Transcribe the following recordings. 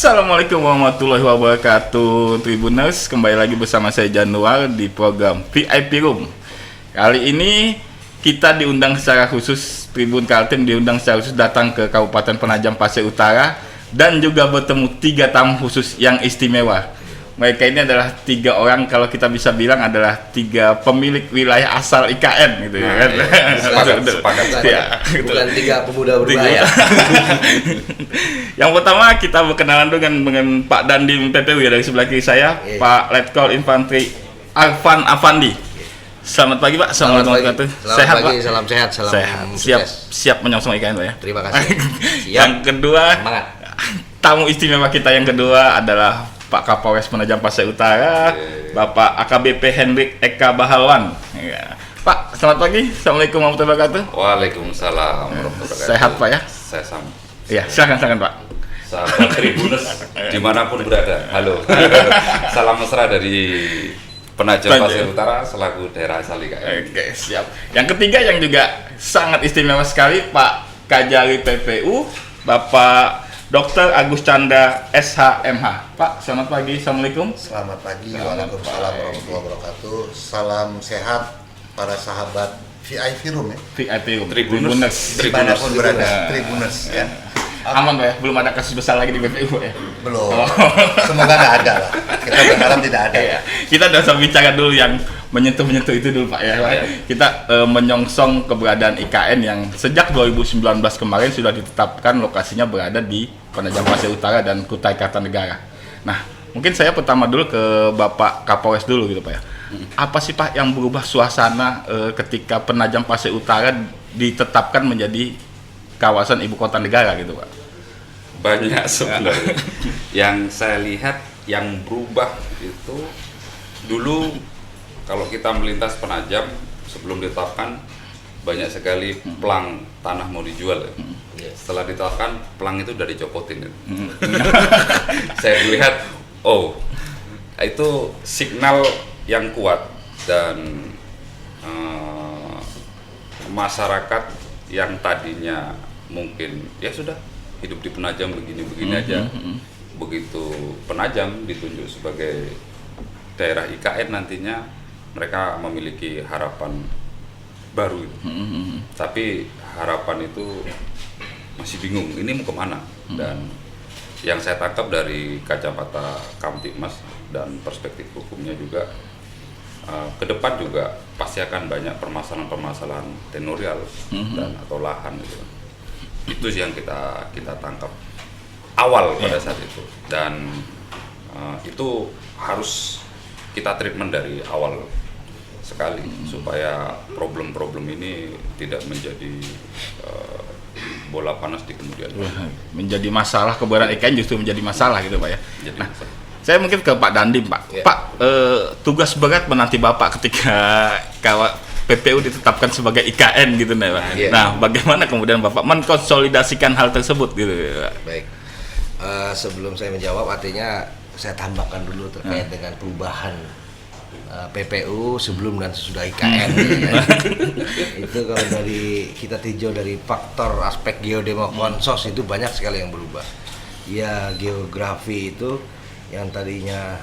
Assalamualaikum warahmatullahi wabarakatuh, Tribuners. Kembali lagi bersama saya Januar di program VIP Room. Kali ini kita diundang secara khusus, Tribun Kaltim diundang secara khusus datang ke Kabupaten Penajam Pasir Utara dan juga bertemu 3 tamu khusus yang istimewa. Mereka ini adalah 3 orang, kalau kita bisa bilang adalah 3 pemilik wilayah asal IKN gitu ya kan. Sepakat. Ya, Bukan 3 pemuda berbahaya. Yang pertama kita berkenalan dengan Pak Dandim PPU ya, dari sebelah kiri saya, Pak Letkol Infantri Arfan Afandi. Selamat pagi Pak, Selamat pagi. Sehat Pak? Salam sehat. Siap menyongsong IKN Pak ya. Terima kasih. Yang kedua, Semangat. tamu istimewa kita yang kedua adalah Pak Kapolres Penajam Pasir Utara, Bapak AKBP Hendrik Eka Bahalwan. Ya. Pak, selamat pagi. Assalamualaikum warahmatullahi wabarakatuh. Waalaikumsalam warahmatullahi wabarakatuh. Sehat Pak ya? Saya sama. Iya, silakan Pak. Sahabat Tribuners dimanapun berada. Halo. Salam mesra dari Penajam Pasir Utara selaku daerah asal IKN. Oke, siap. Yang ketiga yang juga sangat istimewa sekali, Pak Kajari PPU, Bapak Dr. Agus Chandra SHMH. Pak, selamat pagi. Assalamualaikum. Selamat pagi, waalaikumsalam warahmatullahi wabarakatuh. Salam sehat para sahabat VIP Room ya. VIP Room. Tribuners. Dimanapun berada, Tribuners ya. Aman Pak ya? Belum ada kasus besar lagi di BPU ya? Belum. Semoga nggak ada lah. Kita berharap tidak ada. Ya. Kita udah usah bicara dulu yang menyentuh itu dulu Pak ya. Kita menyongsong keberadaan IKN yang sejak 2019 kemarin sudah ditetapkan lokasinya berada di Penajam Pasir Utara dan Kutai Kartanegara. Nah, mungkin saya pertama dulu ke Bapak Kapolres dulu gitu Pak ya. Apa sih Pak yang berubah suasana ketika Penajam Pasir Utara ditetapkan menjadi kawasan ibu kota negara gitu Pak? Banyak sebenarnya. Yang saya lihat yang berubah itu dulu kalau kita melintas Penajam sebelum ditetapkan banyak sekali plang tanah mau dijual ya. Setelah ditetapkan plang itu udah dicopotin ya. Saya melihat itu signal yang kuat dan masyarakat yang tadinya mungkin ya sudah hidup di Penajam begini-begini aja. Begitu Penajam ditunjuk sebagai daerah IKN nantinya mereka memiliki harapan baru. Tapi harapan itu masih bingung ini mau kemana. Dan yang saya tangkap dari kacamata Kamtibmas dan perspektif hukumnya juga ke depan juga pasti akan banyak permasalahan-permasalahan tenurial dan atau lahan gitu. Itu sih yang kita tangkap awal pada saat itu, dan itu harus kita treatment dari awal sekali supaya problem-problem ini tidak menjadi bola panas di kemudian hari. Menjadi masalah, keberadaan IKN justru menjadi masalah gitu Pak ya. Nah, saya mungkin ke Pak Dandim Pak. Pak, tugas berat menanti Bapak ketika PPU ditetapkan sebagai IKN gitu Pak. Nah, bagaimana kemudian Bapak mengkonsolidasikan hal tersebut gitu Pak? Baik. Sebelum saya menjawab, artinya saya tambahkan dulu terkait dengan perubahan PPU sebelum dan sesudah IKN. Itu kalau dari kita tinjau dari faktor aspek geodemokonsos itu banyak sekali yang berubah. Ya, geografi itu yang tadinya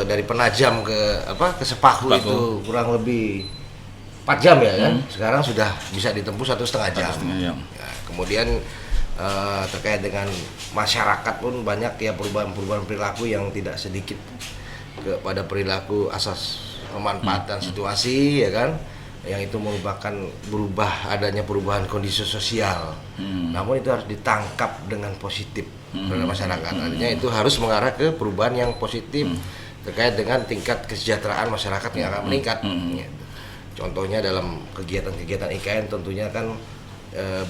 dari Penajam ke Sepaku itu kurang lebih 4 jam ya kan. Sekarang sudah bisa ditempuh 1,5 jam. Ya, kemudian terkait dengan masyarakat pun banyak ya perubahan perilaku yang tidak sedikit kepada perilaku asas pemanfaatan situasi ya kan, yang itu merupakan adanya perubahan kondisi sosial. Namun itu harus ditangkap dengan positif oleh masyarakat. Artinya itu harus mengarah ke perubahan yang positif terkait dengan tingkat kesejahteraan masyarakat yang akan meningkat. Contohnya dalam kegiatan-kegiatan IKN tentunya kan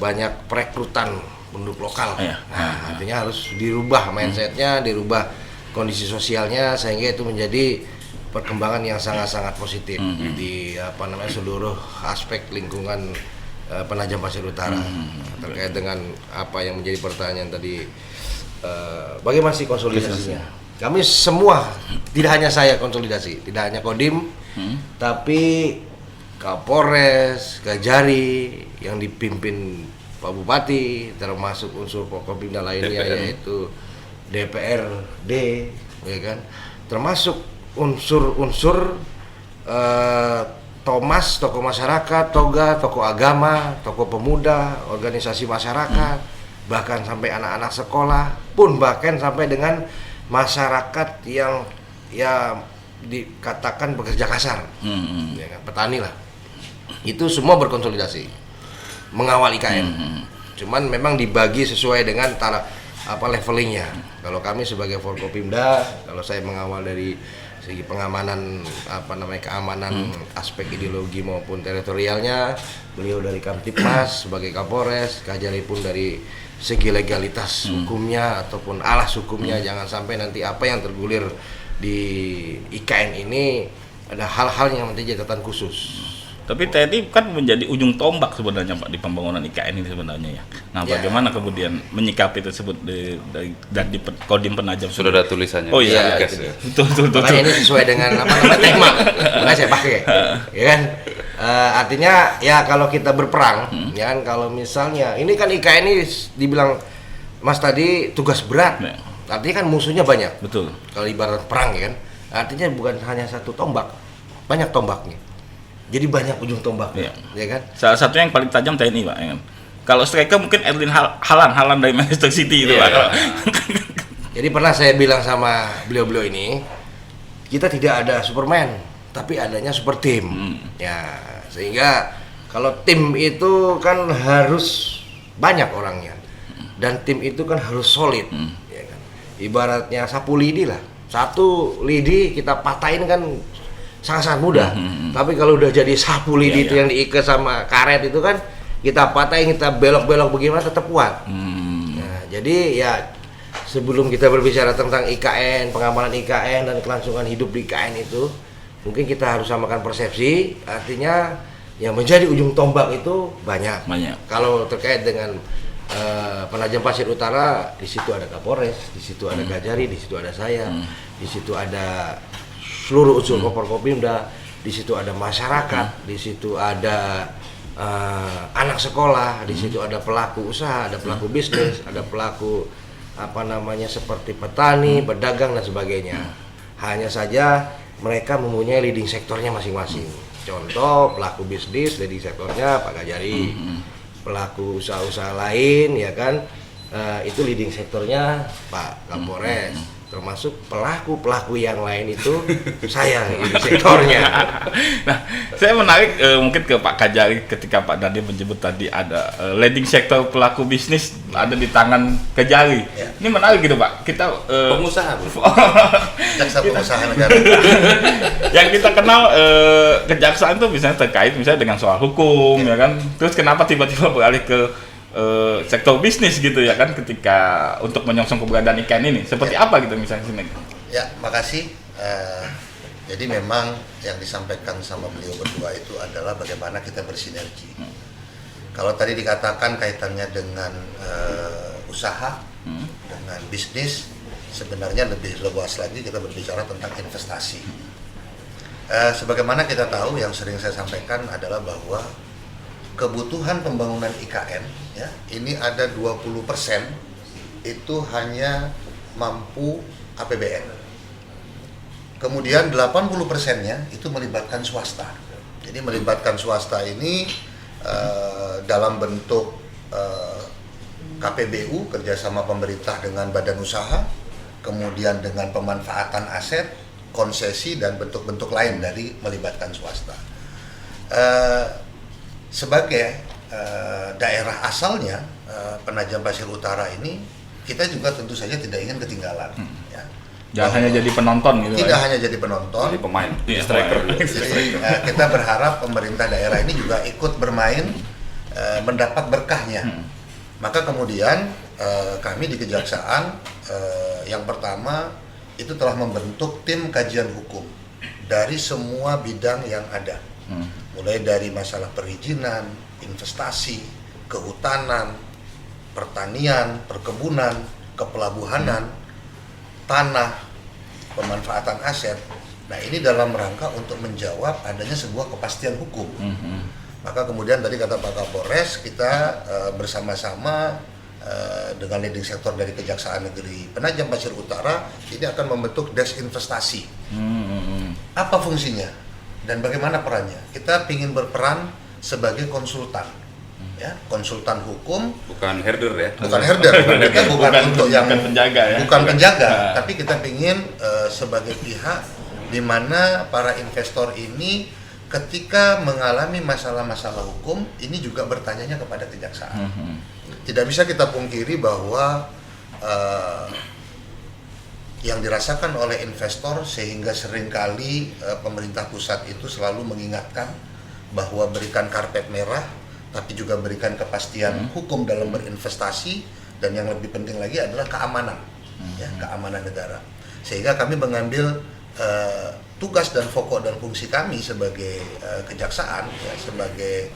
banyak perekrutan penduduk lokal. Nah, artinya harus dirubah mindsetnya, dirubah kondisi sosialnya sehingga itu menjadi perkembangan yang sangat-sangat positif di seluruh aspek lingkungan Penajam Pasir Utara. Terkait dengan apa yang menjadi pertanyaan tadi, bagaimana sih konsolidasinya? Kami semua, tidak hanya saya konsolidasi, tidak hanya Kodim, tapi Kapolres, Kajari yang dipimpin Pak Bupati, termasuk unsur Forkopimda lainnya yaitu DPRD, ya kan, termasuk unsur-unsur Thomas, tokoh masyarakat, toga, tokoh agama, tokoh pemuda, organisasi masyarakat, bahkan sampai anak-anak sekolah, pun bahkan sampai dengan masyarakat yang ya dikatakan bekerja kasar, ya kan, petani lah. Itu semua berkonsolidasi mengawal IKN. Cuman memang dibagi sesuai dengan levelingnya. Kalau kami sebagai Forkopimda, kalau saya mengawal dari segi pengamanan keamanan aspek ideologi maupun teritorialnya, beliau dari Kamtipmas sebagai Kapolres, Kajari pun dari segi legalitas hukumnya ataupun alas hukumnya. Jangan sampai nanti apa yang tergulir di IKN ini ada hal-hal yang menjadi catatan khusus. Tapi TNI kan menjadi ujung tombak sebenarnya Pak di pembangunan IKN ini sebenarnya ya. Nah, bagaimana kemudian menyikapi tersebut dari Kodim Penajam? Sudah ada tulisannya. Oh iya, betul. Makanya ini sesuai dengan tema. Makanya saya pakai, ya kan. Artinya ya kalau kita berperang, ya kan, kalau misalnya ini kan IKN ini dibilang Mas tadi tugas berat. Artinya kan musuhnya banyak. Betul. Kalau ibarat perang, ya kan, artinya bukan hanya satu tombak, banyak tombaknya. Jadi banyak ujung tombaknya, ya kan. Salah satunya yang paling tajam TNI Pak, ya kan. Kalau striker mungkin Erwin Haaland dari Manchester City itu Pak. Jadi pernah saya bilang sama beliau-beliau ini, kita tidak ada Superman, tapi adanya super team. Ya, sehingga kalau tim itu kan harus banyak orangnya, dan tim itu kan harus solid. Ya kan? Ibaratnya sapu lidi lah, satu lidi kita patahin kan sangat-sangat mudah. Tapi kalau udah jadi sapu lidi itu yang diikat sama karet itu kan, kita patahin, kita belok-belok bagaimana tetap kuat. Nah, jadi ya sebelum kita berbicara tentang IKN, pengamanan IKN dan kelangsungan hidup di IKN itu, mungkin kita harus samakan persepsi. Artinya yang menjadi ujung tombak itu banyak. Kalau terkait dengan Penajam Pasir Utara, di situ ada Kapolres, di situ ada Kajari, di situ ada saya, di situ ada seluruh unsur Forkopimda, di situ ada masyarakat, di situ ada anak sekolah, di situ ada pelaku usaha, ada pelaku bisnis, ada pelaku seperti petani, pedagang dan sebagainya. Hanya saja mereka mempunyai leading sektornya masing-masing. Contoh pelaku bisnis leading sektornya Pak Kajari, pelaku usaha-usaha lain ya kan, itu leading sektornya Pak Kapolres. Termasuk pelaku yang lain itu saya di sektornya. Nah, saya menarik mungkin ke Pak Kajari ketika Pak Dadi menyebut tadi ada leading sektor pelaku bisnis ada di tangan Kajari. Ini menarik gitu Pak. Kita pengusaha, jaksa pengusaha negara. Yang kita kenal kejaksaan itu misalnya terkait misalnya dengan soal hukum ya kan. Terus kenapa tiba-tiba beralih ke sektor bisnis gitu ya kan ketika untuk menyongsong keberadaan IKN ini seperti apa gitu misalnya sini? Ya, makasih. Jadi memang yang disampaikan sama beliau berdua itu adalah bagaimana kita bersinergi. Kalau tadi dikatakan kaitannya dengan usaha, dengan bisnis, sebenarnya lebih luas lagi kita berbicara tentang investasi. Sebagaimana kita tahu yang sering saya sampaikan adalah bahwa kebutuhan pembangunan IKN ya, ini ada 20% itu hanya mampu APBN. Kemudian 80%-nya itu melibatkan swasta. Jadi melibatkan swasta ini dalam bentuk KPBU, kerjasama pemerintah dengan badan usaha, kemudian dengan pemanfaatan aset, konsesi dan bentuk-bentuk lain dari melibatkan swasta. Sebagai daerah asalnya Penajam Pasir Utara ini, kita juga tentu saja tidak ingin ketinggalan. Ya. Jangan hanya jadi penonton gitu. Tidak hanya jadi penonton, jadi pemain, striker. Jadi kita berharap pemerintah daerah ini juga ikut bermain, mendapat berkahnya. Maka kemudian kami di Kejaksaan yang pertama itu telah membentuk tim kajian hukum dari semua bidang yang ada. Mulai dari masalah perizinan, investasi, kehutanan, pertanian, perkebunan, kepelabuhanan, tanah, pemanfaatan aset. Nah, ini dalam rangka untuk menjawab adanya sebuah kepastian hukum. Maka kemudian tadi kata Pak Kapolres, kita bersama-sama dengan leading sektor dari Kejaksaan Negeri Penajam Pasir Utara ini akan membentuk desk investasi. Apa fungsinya dan bagaimana perannya? Kita ingin berperan sebagai konsultan, ya, konsultan hukum, bukan herder ya. bukan herder, kita bukan untuk yang bukan penjaga ya. bukan penjaga, tapi kita ingin sebagai pihak di mana para investor ini ketika mengalami masalah-masalah hukum ini juga bertanyanya kepada kejaksaan. Tidak bisa kita pungkiri bahwa yang dirasakan oleh investor sehingga seringkali pemerintah pusat itu selalu mengingatkan bahwa berikan karpet merah, tapi juga berikan kepastian hukum dalam berinvestasi, dan yang lebih penting lagi adalah keamanan, ya, keamanan negara. Sehingga kami mengambil tugas dan pokok dan fungsi kami sebagai kejaksaan, ya, sebagai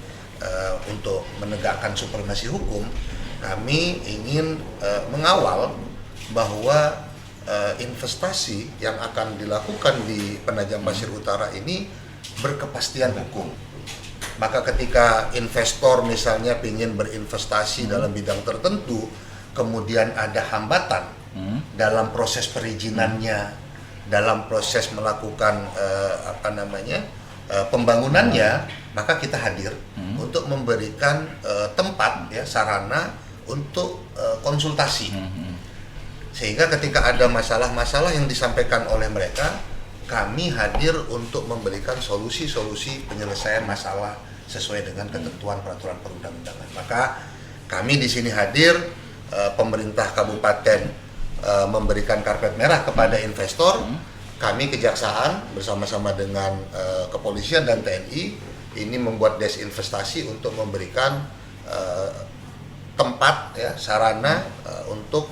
untuk menegakkan supremasi hukum. Kami ingin mengawal bahwa investasi yang akan dilakukan di Penajam Pasir Utara ini berkepastian hukum. Maka ketika investor misalnya ingin berinvestasi dalam bidang tertentu, kemudian ada hambatan dalam proses perizinannya, dalam proses melakukan pembangunannya, maka kita hadir untuk memberikan tempat, ya, sarana untuk konsultasi. Sehingga ketika ada masalah-masalah yang disampaikan oleh mereka, kami hadir untuk memberikan solusi-solusi penyelesaian masalah sesuai dengan ketentuan peraturan perundang-undangan. Maka kami di sini hadir, pemerintah kabupaten memberikan karpet merah kepada investor, kami kejaksaan bersama-sama dengan kepolisian dan TNI ini membuat desk investasi untuk memberikan tempat, ya, sarana untuk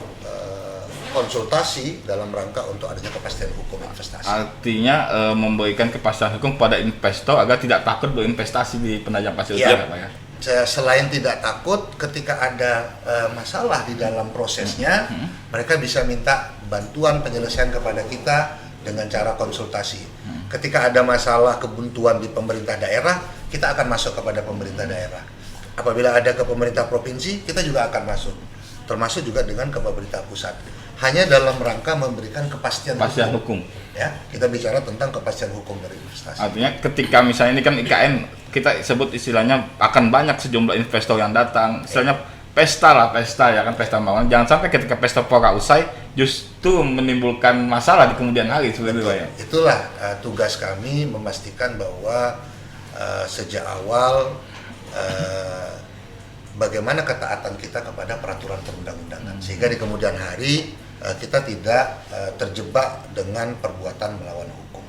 konsultasi dalam rangka untuk adanya kepastian hukum investasi. Artinya memberikan kepastian hukum kepada investor agar tidak takut berinvestasi di Penajam Pasir Utara, Pak ya. Selain tidak takut, ketika ada masalah di dalam prosesnya, mereka bisa minta bantuan penyelesaian kepada kita dengan cara konsultasi. Ketika ada masalah kebuntuan di pemerintah daerah, kita akan masuk kepada pemerintah daerah. Apabila ada ke pemerintah provinsi, kita juga akan masuk. Termasuk juga dengan ke pemerintah pusat. Hanya dalam rangka memberikan kepastian hukum. Ya, kita bicara tentang kepastian hukum dari investasi. Artinya ketika misalnya ini kan IKN, kita sebut istilahnya akan banyak sejumlah investor yang datang, istilahnya pesta ya kan, pesta pembangunan. Jangan sampai ketika pesta pora usai justru menimbulkan masalah di kemudian hari seperti itu, Pak ya. Itulah tugas kami, memastikan bahwa sejak awal bagaimana ketaatan kita kepada peraturan perundang-undangan, sehingga di kemudian hari kita tidak terjebak dengan perbuatan melawan hukum.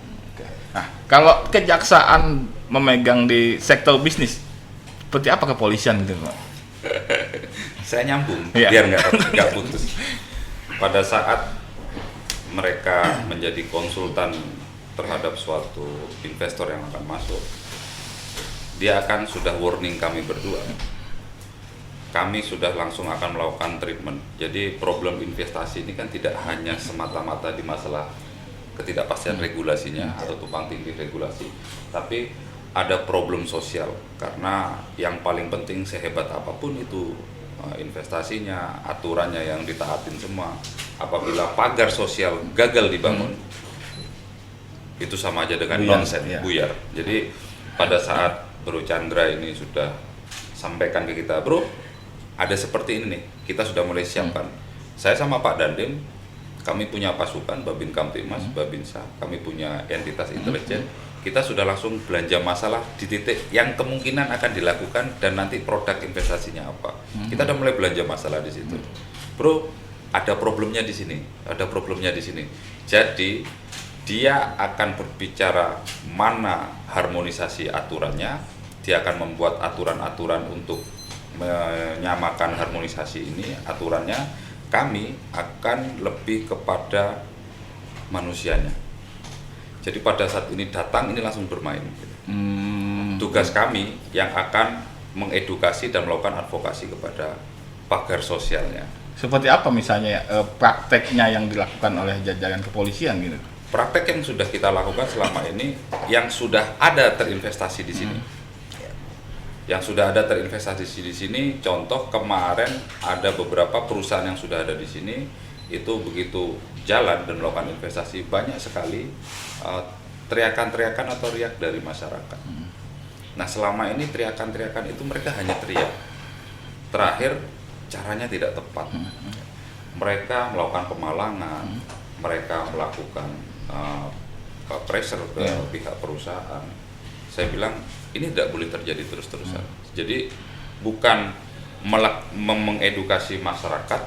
Nah, kalau kejaksaan memegang di sektor bisnis, seperti apa kepolisian gitu, Pak? Saya nyambung, Iya. biar nggak putus. Pada saat mereka menjadi konsultan terhadap suatu investor yang akan masuk, dia akan sudah warning kami berdua. Kami sudah langsung akan melakukan treatment. Jadi problem investasi ini kan tidak hanya semata-mata di masalah ketidakpastian regulasinya atau tumpang tindih regulasi, tapi ada problem sosial. Karena yang paling penting, sehebat apapun itu investasinya, aturannya yang ditaatin semua, apabila pagar sosial gagal dibangun, itu sama aja dengan nonsen, buyar. Jadi pada saat Bro Chandra ini sudah sampaikan ke kita, bro, ada seperti ini nih, kita sudah mulai siapkan. Saya sama Pak Dandim, kami punya pasukan, Babin Kamtibmas, Babinsa, kami punya entitas intelijen, kita sudah langsung belanja masalah di titik yang kemungkinan akan dilakukan dan nanti produk investasinya apa. Kita udah mulai belanja masalah di situ. Bro, ada problemnya di sini, ada problemnya di sini. Jadi dia akan berbicara mana harmonisasi aturannya, dia akan membuat aturan-aturan untuk menyamakan harmonisasi ini, aturannya. Kami akan lebih kepada manusianya. Jadi pada saat ini datang ini langsung bermain. Tugas kami yang akan mengedukasi dan melakukan advokasi kepada pagar sosialnya. Seperti apa misalnya prakteknya yang dilakukan oleh jajaran kepolisian gitu? Praktek yang sudah kita lakukan selama ini, yang sudah ada terinvestasi di sini. Yang sudah ada terinvestasi di sini, contoh kemarin ada beberapa perusahaan yang sudah ada di sini, itu begitu jalan dan melakukan investasi, banyak sekali teriakan-teriakan atau riak dari masyarakat. Nah, selama ini teriakan-teriakan itu mereka hanya teriak. Terakhir, caranya tidak tepat. Mereka melakukan pemalangan, mereka melakukan pressure ke pihak perusahaan. Saya bilang, ini tidak boleh terjadi terus-terusan. Jadi, bukan mengedukasi masyarakat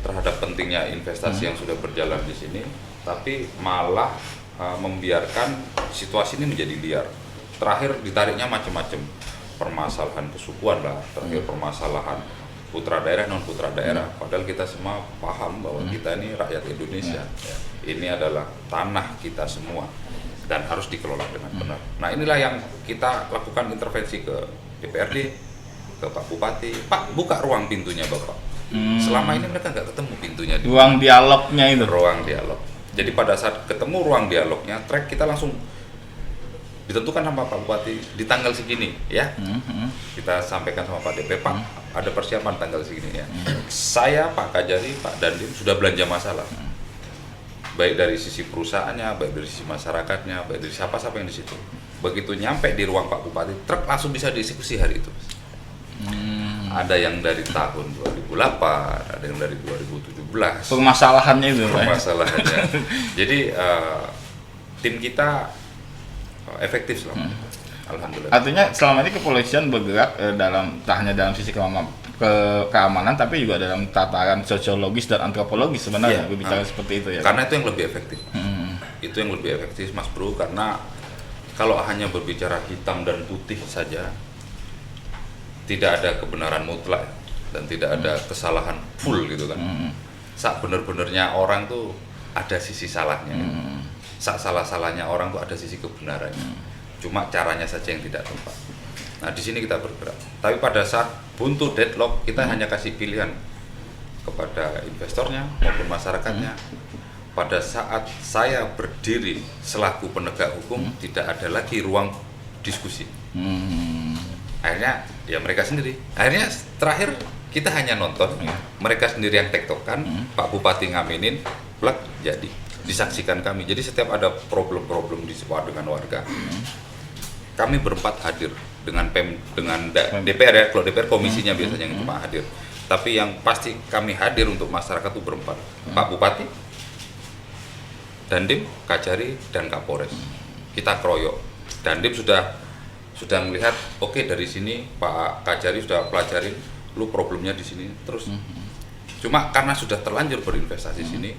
terhadap pentingnya investasi yang sudah berjalan di sini, tapi malah membiarkan situasi ini menjadi liar. Terakhir ditariknya macam-macam, permasalahan kesukuan lah, terakhir permasalahan putra daerah non putra daerah. Padahal kita semua paham bahwa kita ini rakyat Indonesia, ini adalah tanah kita semua dan harus dikelola dengan benar. Nah, inilah yang kita lakukan intervensi ke DPRD, ke Pak Bupati. Pak, buka ruang pintunya Bapak. Selama ini mereka nggak ketemu pintunya. Ruang dialognya itu. Ruang dialog. Jadi pada saat ketemu ruang dialognya, track kita langsung ditentukan sama Pak Bupati di tanggal segini, ya. Kita sampaikan sama Pak DP, Pak, ada persiapan tanggal segini ya. Saya, Pak Kajari, Pak Dandim sudah belanja masalah. Baik dari sisi perusahaannya, baik dari sisi masyarakatnya, baik dari siapa-siapa yang di situ. Begitu nyampe di ruang Pak Bupati, truk langsung bisa dieksekusi hari itu. Ada yang dari tahun 2008, ada yang dari 2017. Permasalahannya itu, Pak. Permasalahannya. Jadi tim kita efektif selama ini. Alhamdulillah. Artinya selama ini kepolisian bergerak dalam tak hanya dalam sisi keamanan, tapi juga dalam tataran sosiologis dan antropologis sebenarnya, berbicara seperti itu ya. Karena itu yang lebih efektif. Itu yang lebih efektif, Mas Bro, karena kalau hanya berbicara hitam dan putih saja, tidak ada kebenaran mutlak dan tidak ada kesalahan full gitu kan. Saat benar-benarnya orang tuh ada sisi salahnya. Saat salah-salahnya orang tuh ada sisi kebenarannya. Cuma caranya saja yang tidak tepat. Nah, di sini kita bergerak. Tapi pada saat buntu deadlock, kita hanya kasih pilihan kepada investornya maupun masyarakatnya. Pada saat saya berdiri selaku penegak hukum, tidak ada lagi ruang diskusi. Akhirnya ya mereka sendiri. Akhirnya terakhir kita hanya nonton, mereka sendiri yang tektokan, Pak Bupati ngaminin, plak jadi disaksikan kami. Jadi setiap ada problem-problem di sebuah dengan warga, kami berempat hadir dengan DPR ya. Kalau DPR komisinya biasanya yang cuma hadir. Tapi yang pasti kami hadir untuk masyarakat itu berempat. Pak Bupati, Dandim, Kajari, dan Kapolres. Kita keroyok. Dandim sudah melihat, oke, dari sini Pak Kajari sudah pelajarin, lu problemnya di sini terus. Cuma karena sudah terlanjur berinvestasi di sini,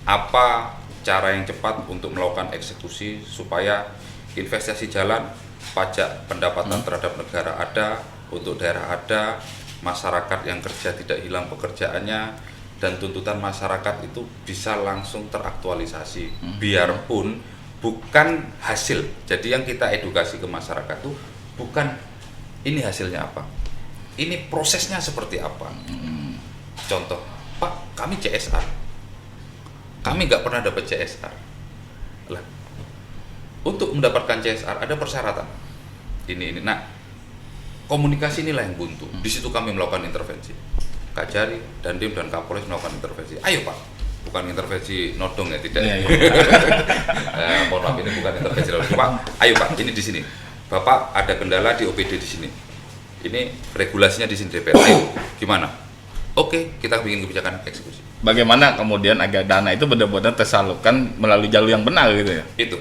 apa cara yang cepat untuk melakukan eksekusi supaya investasi jalan, pajak pendapatan terhadap negara ada, untuk daerah ada, masyarakat yang kerja tidak hilang pekerjaannya, dan tuntutan masyarakat itu bisa langsung teraktualisasi, biarpun bukan hasil. Jadi yang kita edukasi ke masyarakat itu bukan ini hasilnya apa, ini prosesnya seperti apa. Contoh, Pak, kami CSR, kami nggak pernah dapat CSR. Lah, untuk mendapatkan CSR ada persyaratan. Ini. Nah, komunikasi inilah yang buntu. Di situ kami melakukan intervensi. Kajari, Dandim, dan Kapolres melakukan intervensi. Ayo Pak, bukan intervensi nodong ya, tidak. Mohon maaf, ini bukan intervensi nodong. Pak, ayo Pak, ini di sini. Bapak ada kendala di OPD di sini. Ini regulasinya di sini DPR. Ayo, gimana? Oke, kita bikin kebijakan eksekusi. Bagaimana kemudian agar dana itu benar-benar tersalurkan melalui jalur yang benar gitu ya? Itu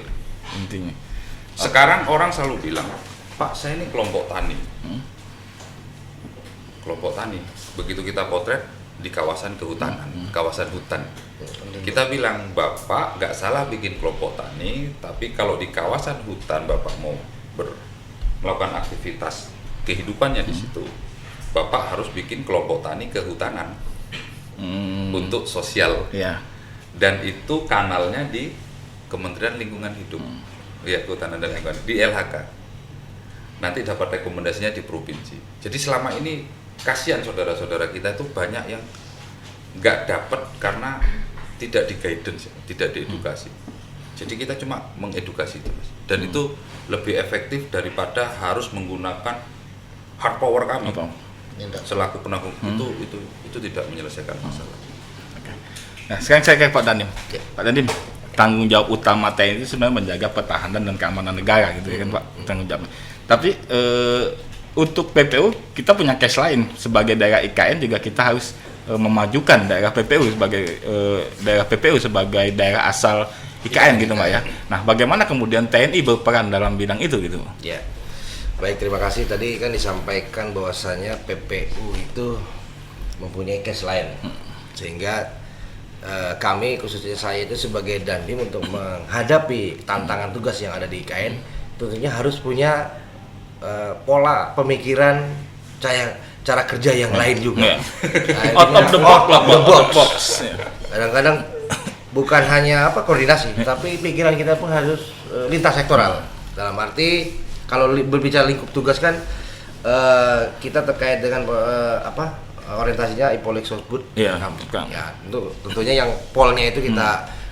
Intinya. sekarang orang selalu bilang, Pak, saya ini kelompok tani. Kelompok tani. Begitu kita potret di kawasan kehutanan, kawasan hutan. Kita bilang, Bapak nggak salah bikin kelompok tani, tapi kalau di kawasan hutan Bapak mau melakukan aktivitas kehidupannya di situ, Bapak harus bikin kelompok tani kehutanan untuk sosial. Dan itu kanalnya di Kementerian Lingkungan Hidup. Ya, Kehutanan dan Lingkungan di LHK. Nanti dapat rekomendasinya di provinsi. Jadi selama ini kasihan saudara-saudara kita itu banyak yang nggak dapat karena tidak di guidance, tidak diedukasi. Jadi kita cuma mengedukasi itu, Mas. Dan itu lebih efektif daripada harus menggunakan hard power kami Apa? Nindak. selaku penanggung itu tidak menyelesaikan masalah. Nah, sekarang saya ke Pak Dandim. Pak Dandim, tanggung jawab utama TNI itu sebenarnya menjaga pertahanan dan keamanan negara gitu ya kan Pak, tanggung jawabnya. Tapi untuk PPU kita punya case lain, sebagai daerah IKN juga kita harus memajukan daerah PPU sebagai daerah asal IKN gitu Pak ya. Nah, bagaimana kemudian TNI berperan dalam bidang itu gitu? Ya, baik, terima kasih. Tadi kan disampaikan bahwasanya PPU itu mempunyai case lain, sehingga kami, khususnya saya itu sebagai Dandim, untuk menghadapi tantangan tugas yang ada di IKN tentunya harus punya pola pemikiran, cara kerja yang lain juga. Out of the box. Kadang-kadang bukan hanya koordinasi, tapi pikiran kita pun harus lintas sektoral. Dalam arti kalau berbicara lingkup tugas kan kita terkait dengan orientasinya Ipolik Sosbud. Iya, Ya, tentunya yang polnya itu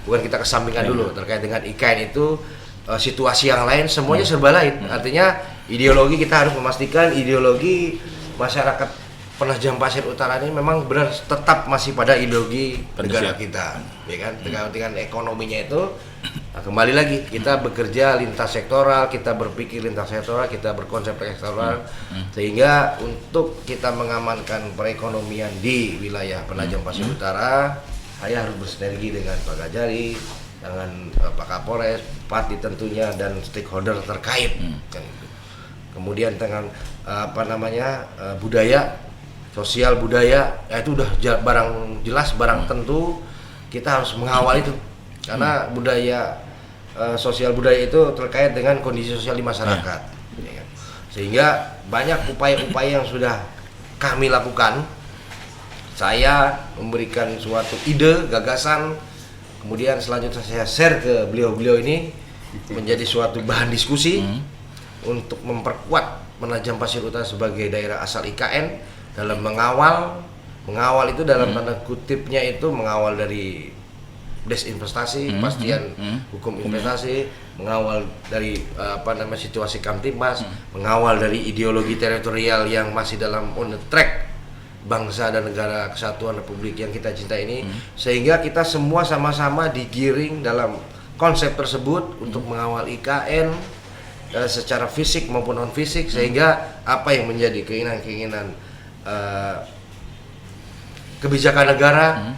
bukan kita kesampingkan dulu. Terkait dengan IKN itu situasi yang lain, semuanya serba lain. Artinya ideologi, kita harus memastikan ideologi masyarakat Penajam Pasir Utara ini memang benar tetap masih pada ideologi negara kita, ya kan? Terkait dengan ekonominya itu, nah, kembali lagi kita bekerja lintas sektoral, kita berpikir lintas sektoral, kita berkonsep sektoral, sehingga untuk kita mengamankan perekonomian di wilayah Penajam Pasir Utara, saya harus bersinergi dengan Pak Kajari, dengan Pak Kapolres, Bupati tentunya, dan stakeholder terkait. Kan itu. Kemudian dengan budaya, sosial budaya, itu udah barang jelas, barang tentu kita harus mengawal itu, karena budaya, sosial budaya itu terkait dengan kondisi sosial di masyarakat. Ya kan? Sehingga banyak upaya-upaya yang sudah kami lakukan. Saya memberikan suatu ide, gagasan, kemudian selanjutnya saya share ke beliau-beliau ini menjadi suatu bahan diskusi untuk memperkuat Penajam Pasir Utara sebagai daerah asal IKN dalam mengawal itu dalam tanda kutipnya itu mengawal dari desinvestasi, kepastian hukum investasi, mengawal dari situasi Kamtibmas, mengawal dari ideologi teritorial yang masih dalam on the track bangsa dan negara kesatuan Republik yang kita cinta ini, sehingga kita semua sama-sama digiring dalam konsep tersebut untuk mengawal IKN secara fisik maupun non fisik, sehingga apa yang menjadi keinginan kebijakan negara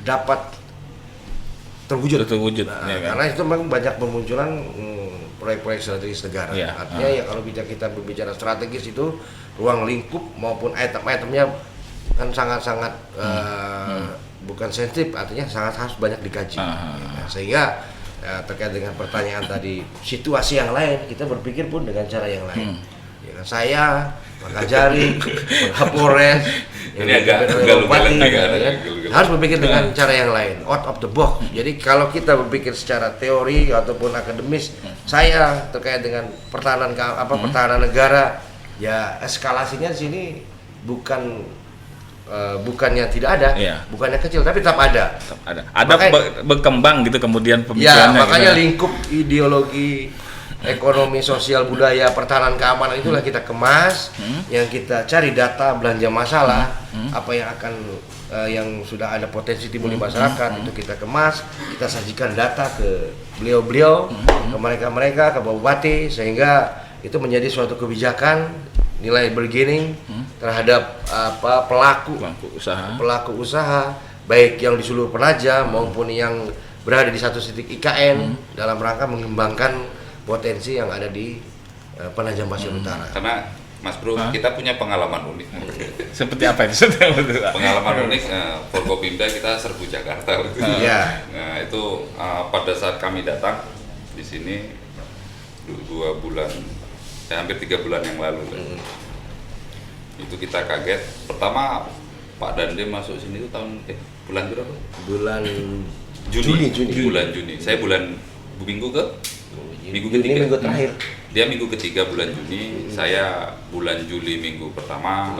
dapat terwujud. Nah, ya kan? Karena itu memang banyak bermunculan proyek-proyek strategis negara. Ya. Artinya ya kalau kita berbicara strategis itu ruang lingkup maupun item-itemnya kan sangat-sangat bukan sensitif, artinya sangat harus banyak dikaji. Nah, sehingga terkait dengan pertanyaan tadi, situasi yang lain kita berpikir pun dengan cara yang lain. Ya, saya, Pak Kajari, Pak Kapolres, Ini agak Bupati, agak harus berpikir dengan cara yang lain, out of the box. Jadi kalau kita berpikir secara teori ataupun akademis, saya terkait dengan pertahanan negara, ya eskalasinya di sini bukannya tidak ada, bukannya kecil, tapi tetap ada. Berkembang gitu kemudian Ya, pemikirannya. makanya gitu. lingkup ideologi ekonomi, sosial, budaya, pertahanan, keamanan itulah kita kemas, yang kita cari data belanja masalah, apa yang akan yang sudah ada potensi timbul di masyarakat, itu kita kemas, kita sajikan data ke beliau-beliau, ke mereka-mereka, ke Bupati, sehingga itu menjadi suatu kebijakan nilai bargaining terhadap pelaku usaha baik yang di seluruh Penajam maupun yang berada di satu titik IKN dalam rangka mengembangkan potensi yang ada di Penajam Pasir Utara. Karena Mas Bro, kita punya pengalaman unik. Seperti apa itu? Pengalaman unik, Forkopimda kita serbu Jakarta. Iya. Nah, itu pada saat kami datang di sini 2 bulan, hampir 3 bulan yang lalu. Itu kita kaget. Pertama Pak Dandim masuk sini itu bulan berapa? Bulan Juni. Juni. Bulan Juni. Saya bulan minggu ketiga. Ini minggu terakhir. Dia minggu ketiga bulan Juni, saya bulan Juli minggu pertama.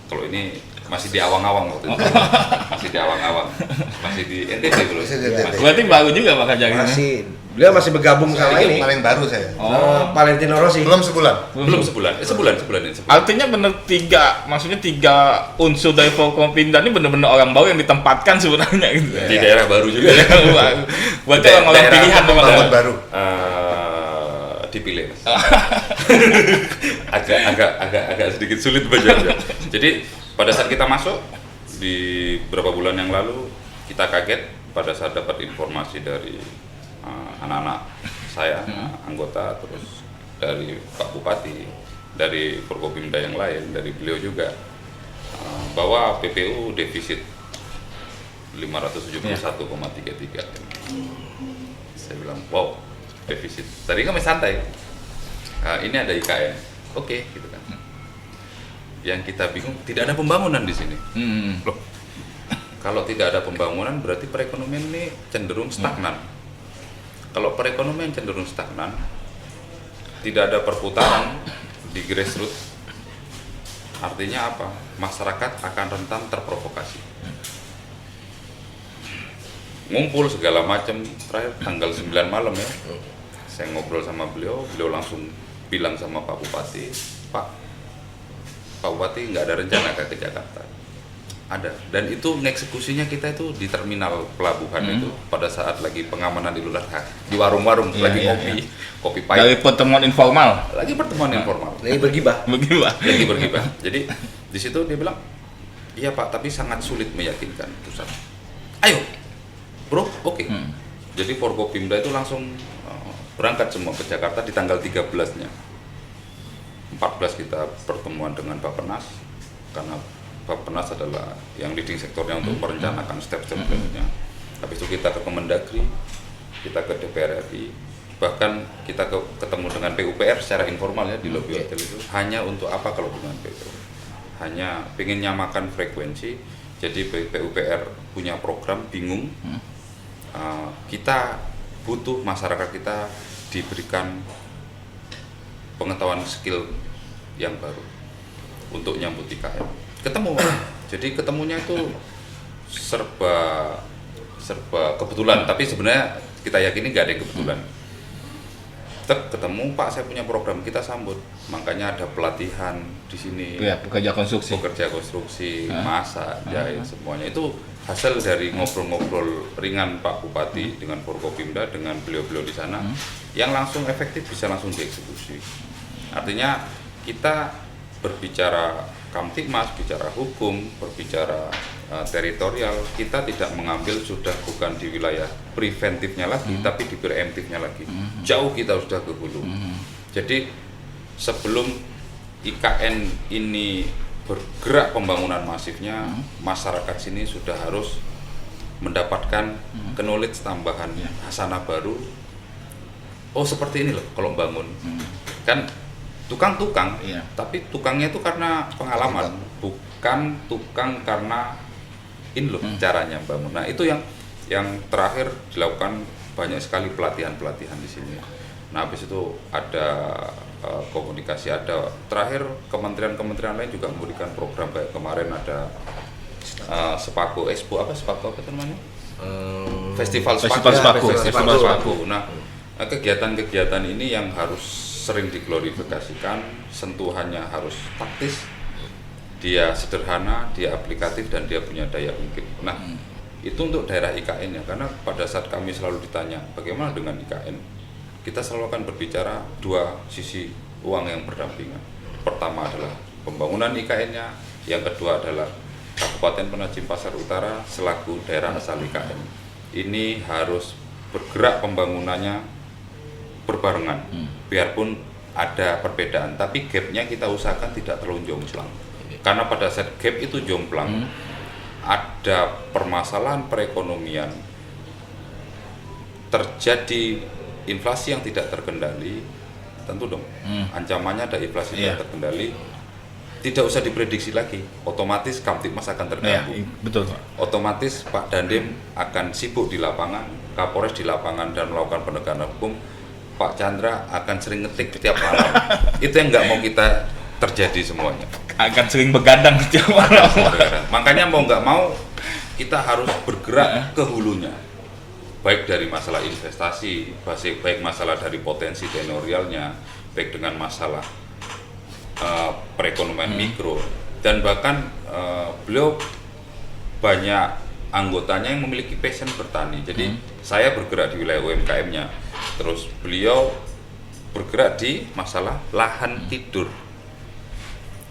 Kalau ini Masih di awang-awang waktu itu. Masih di awang-awang. Masih di NTT dulu. Berarti baru juga Pak Kajang ini. Beliau masih bergabung sama Saya ini. paling baru saya. Valentino Rossi. Belum sebulan. Belum sebulan ini. Artinya benar maksudnya tiga unsur dari Forkopimda ini benar-benar orang baru yang ditempatkan sebenarnya gitu. Di daerah baru juga. Berarti orang-orang Daerah pilihan memang. Bangun baru. Dipilih Mas. agak sedikit sulit bacanya. Jadi pada saat kita masuk di beberapa bulan yang lalu kita kaget pada saat dapat informasi dari anak-anak saya, anggota, terus dari Pak Bupati, dari Forkopimda yang lain, dari beliau juga bahwa PPU defisit 571,33. Saya bilang, wow, defisit. Tadi kami santai. Ini ada IKN. Oke, gitu kan. Yang kita bingung, tidak ada pembangunan di sini. Loh, kalau tidak ada pembangunan berarti perekonomian ini cenderung stagnan. Kalau perekonomian cenderung stagnan, tidak ada perputaran di grassroots, artinya apa? Masyarakat akan rentan terprovokasi. Ngumpul segala macam, terakhir tanggal 9 malam ya, saya ngobrol sama beliau langsung bilang sama Pak Bupati, Pak Bupati nggak ada rencana ke Jakarta. Ada, dan itu eksekusinya kita itu di terminal pelabuhan itu pada saat lagi pengamanan Idul Adha di warung-warung lagi kopi pahit. Dari pertemuan informal. Lagi pertemuan informal. Lagi bergibah. Lagi bergibah. Jadi di situ dia bilang, iya Pak, tapi sangat sulit meyakinkan pusat. Ayo, bro, oke. Jadi Forkopimda itu langsung berangkat semua ke Jakarta di tanggal 13-nya. 14 kita pertemuan dengan Bappenas karena Bappenas adalah yang leading sektornya untuk merencanakan step-step berikutnya. Habis itu kita ke Kemendagri, kita ke DPR RI, bahkan kita ketemu dengan PUPR secara informal ya di lobi hotel itu. Hanya untuk apa kalau dengan PUPR? Hanya ingin nyamakan frekuensi. Jadi PUPR punya program bingung. Kita butuh masyarakat kita diberikan pengetahuan skill yang baru untuk nyambut IKN. Ketemu, jadi ketemunya itu serba kebetulan, tapi sebenarnya kita yakini nggak ada yang kebetulan. Ketemu Pak, saya punya program, kita sambut, makanya ada pelatihan di sini. Ya, pekerja konstruksi, masak, jahit, semuanya itu hasil dari ngobrol-ngobrol ringan Pak Bupati dengan Forkopimda, dengan beliau-beliau di sana, yang langsung efektif bisa langsung dieksekusi. Artinya kita berbicara Kamtibmas, bicara hukum, berbicara teritorial, kita tidak mengambil sudah bukan di wilayah preventifnya lagi, tapi di preemptifnya lagi. Jauh kita sudah ke hulu. Jadi sebelum IKN ini bergerak pembangunan masifnya, masyarakat sini sudah harus mendapatkan knowledge tambahan, hasanah baru. Oh seperti ini loh kalau bangun. Kan tukang-tukang, tapi tukangnya itu karena pengalaman, bukan tukang karena ini loh caranya bangun. Nah itu yang terakhir dilakukan banyak sekali pelatihan-pelatihan di sini. Nah habis itu ada komunikasi, ada terakhir kementerian-kementerian lain juga memberikan program kayak kemarin ada Sepaku Expo apa itu namanya? Festival Sepaku. Nah kegiatan-kegiatan ini yang harus sering diglorifikasikan, sentuhannya harus taktis, dia sederhana, dia aplikatif, dan dia punya daya ungkit. Nah, itu untuk daerah IKN ya, karena pada saat kami selalu ditanya bagaimana dengan IKN, kita selalu akan berbicara dua sisi uang yang berdampingan. Pertama adalah pembangunan IKN-nya, yang kedua adalah Kabupaten Penajam Pasar Utara selaku daerah asal IKN. Ini harus bergerak pembangunannya berbarengan, biarpun ada perbedaan, tapi gapnya kita usahakan tidak terlalu jomplang. Karena pada saat gap itu jomplang, ada permasalahan perekonomian, terjadi inflasi yang tidak terkendali, tentu dong, ancamannya ada inflasi tidak terkendali, tidak usah diprediksi lagi, otomatis Kamtibmas akan terganggu. Betul. Otomatis Pak Dandim akan sibuk di lapangan, Kapolres di lapangan dan melakukan penegakan hukum. Pak Chandra akan sering ngetik setiap malam. Itu yang nggak mau kita terjadi semuanya. akan sering begadang setiap malam. Makanya mau nggak mau kita harus bergerak ke hulunya, baik dari masalah investasi, baik masalah dari potensi tenorialnya, baik dengan masalah perekonomian mikro, dan bahkan beliau banyak anggotanya yang memiliki passion bertani. Jadi saya bergerak di wilayah UMKM-nya, terus beliau bergerak di masalah lahan tidur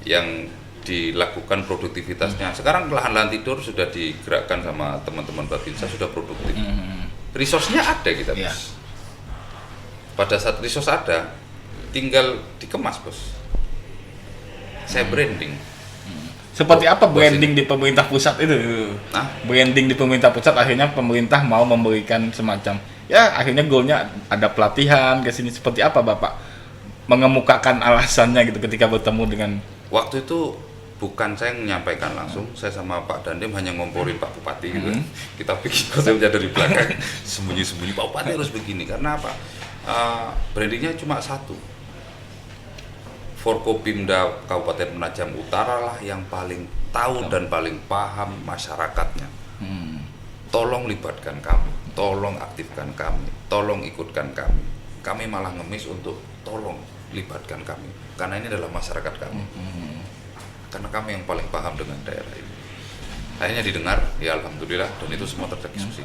yang dilakukan produktivitasnya. Sekarang lahan-lahan tidur sudah digerakkan sama teman-teman Babinsa, sudah produktif. Resource-nya ada kita, Bos. Iya. Pada saat resource ada, tinggal dikemas, Bos. Saya branding. Seperti apa branding di pemerintah pusat itu? Nah, Branding di pemerintah pusat akhirnya pemerintah mau memberikan semacam, ya akhirnya goalnya ada pelatihan ke sini. Seperti apa Bapak mengemukakan alasannya gitu ketika bertemu dengan waktu itu bukan saya menyampaikan langsung, saya sama Pak Dandim hanya ngomporin Pak Bupati gitu. Kita bikin konsepnya dari belakang, sembunyi-sembunyi Pak Bupati harus begini. Karena apa? Brandingnya cuma satu. Forkopimda Kabupaten Penajam Utara lah yang paling tahu dan paling paham masyarakatnya. Tolong libatkan kami, tolong aktifkan kami, tolong ikutkan kami. Kami malah ngemis untuk tolong libatkan kami, karena ini adalah masyarakat kami. Karena kami yang paling paham dengan daerah ini. Akhirnya didengar, ya alhamdulillah, dan itu semua terexekusi.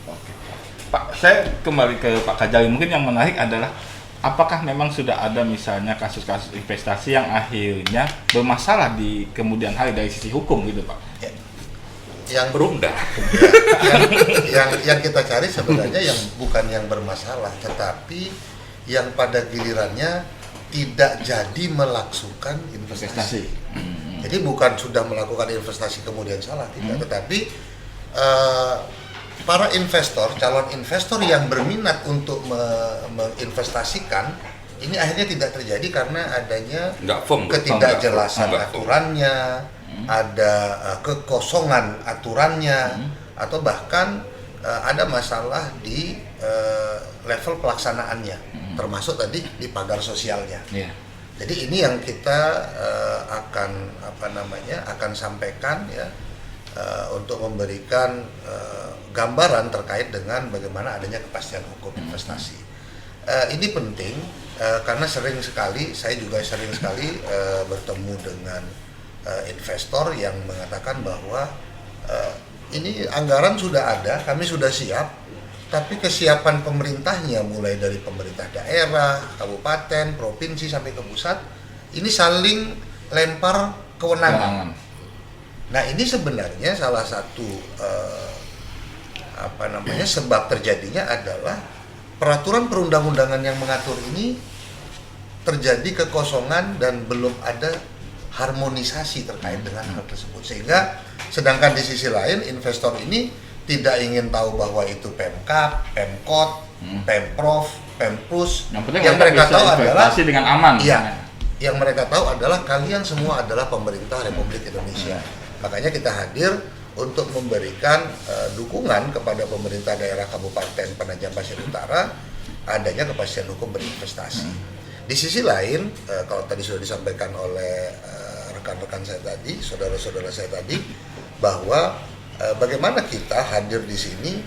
Oke. Pak, saya kembali ke Pak Kajari. Mungkin yang menarik adalah apakah memang sudah ada misalnya kasus-kasus investasi yang akhirnya bermasalah di kemudian hari dari sisi hukum gitu Pak? Yang Perumda. yang kita cari sebenarnya yang bukan yang bermasalah, tetapi yang pada gilirannya tidak jadi melaksukan investasi. Jadi bukan sudah melakukan investasi kemudian salah, tidak. Tetapi para investor, calon investor yang berminat untuk menginvestasikan, ini akhirnya tidak terjadi karena adanya Nggak firm, ketidakjelasan nggak firm. aturannya, ada kekosongan aturannya, atau bahkan ada masalah di level pelaksanaannya, termasuk tadi di pagar sosialnya. Iya. Jadi ini yang kita akan sampaikan ya, untuk memberikan gambaran terkait dengan bagaimana adanya kepastian hukum investasi. Ini penting karena saya juga sering sekali bertemu dengan investor yang mengatakan bahwa ini anggaran sudah ada, kami sudah siap, tapi kesiapan pemerintahnya mulai dari pemerintah daerah, kabupaten, provinsi sampai ke pusat ini saling lempar kewenangan. Nah ini sebenarnya salah satu sebab terjadinya adalah peraturan perundang-undangan yang mengatur ini terjadi kekosongan dan belum ada harmonisasi terkait dengan hal tersebut, sehingga sedangkan di sisi lain investor ini tidak ingin tahu bahwa itu Pemkab, Pemkot, Pemprov, Pempus. Yang mereka tahu adalah dengan aman. Iya, yang mereka tahu adalah kalian semua adalah pemerintah Republik Indonesia. Makanya kita hadir untuk memberikan dukungan kepada pemerintah daerah Kabupaten Penajam Pasir Utara adanya kepastian hukum berinvestasi. Di sisi lain, kalau tadi sudah disampaikan oleh rekan-rekan saya tadi, saudara-saudara saya tadi, bahwa bagaimana kita hadir di sini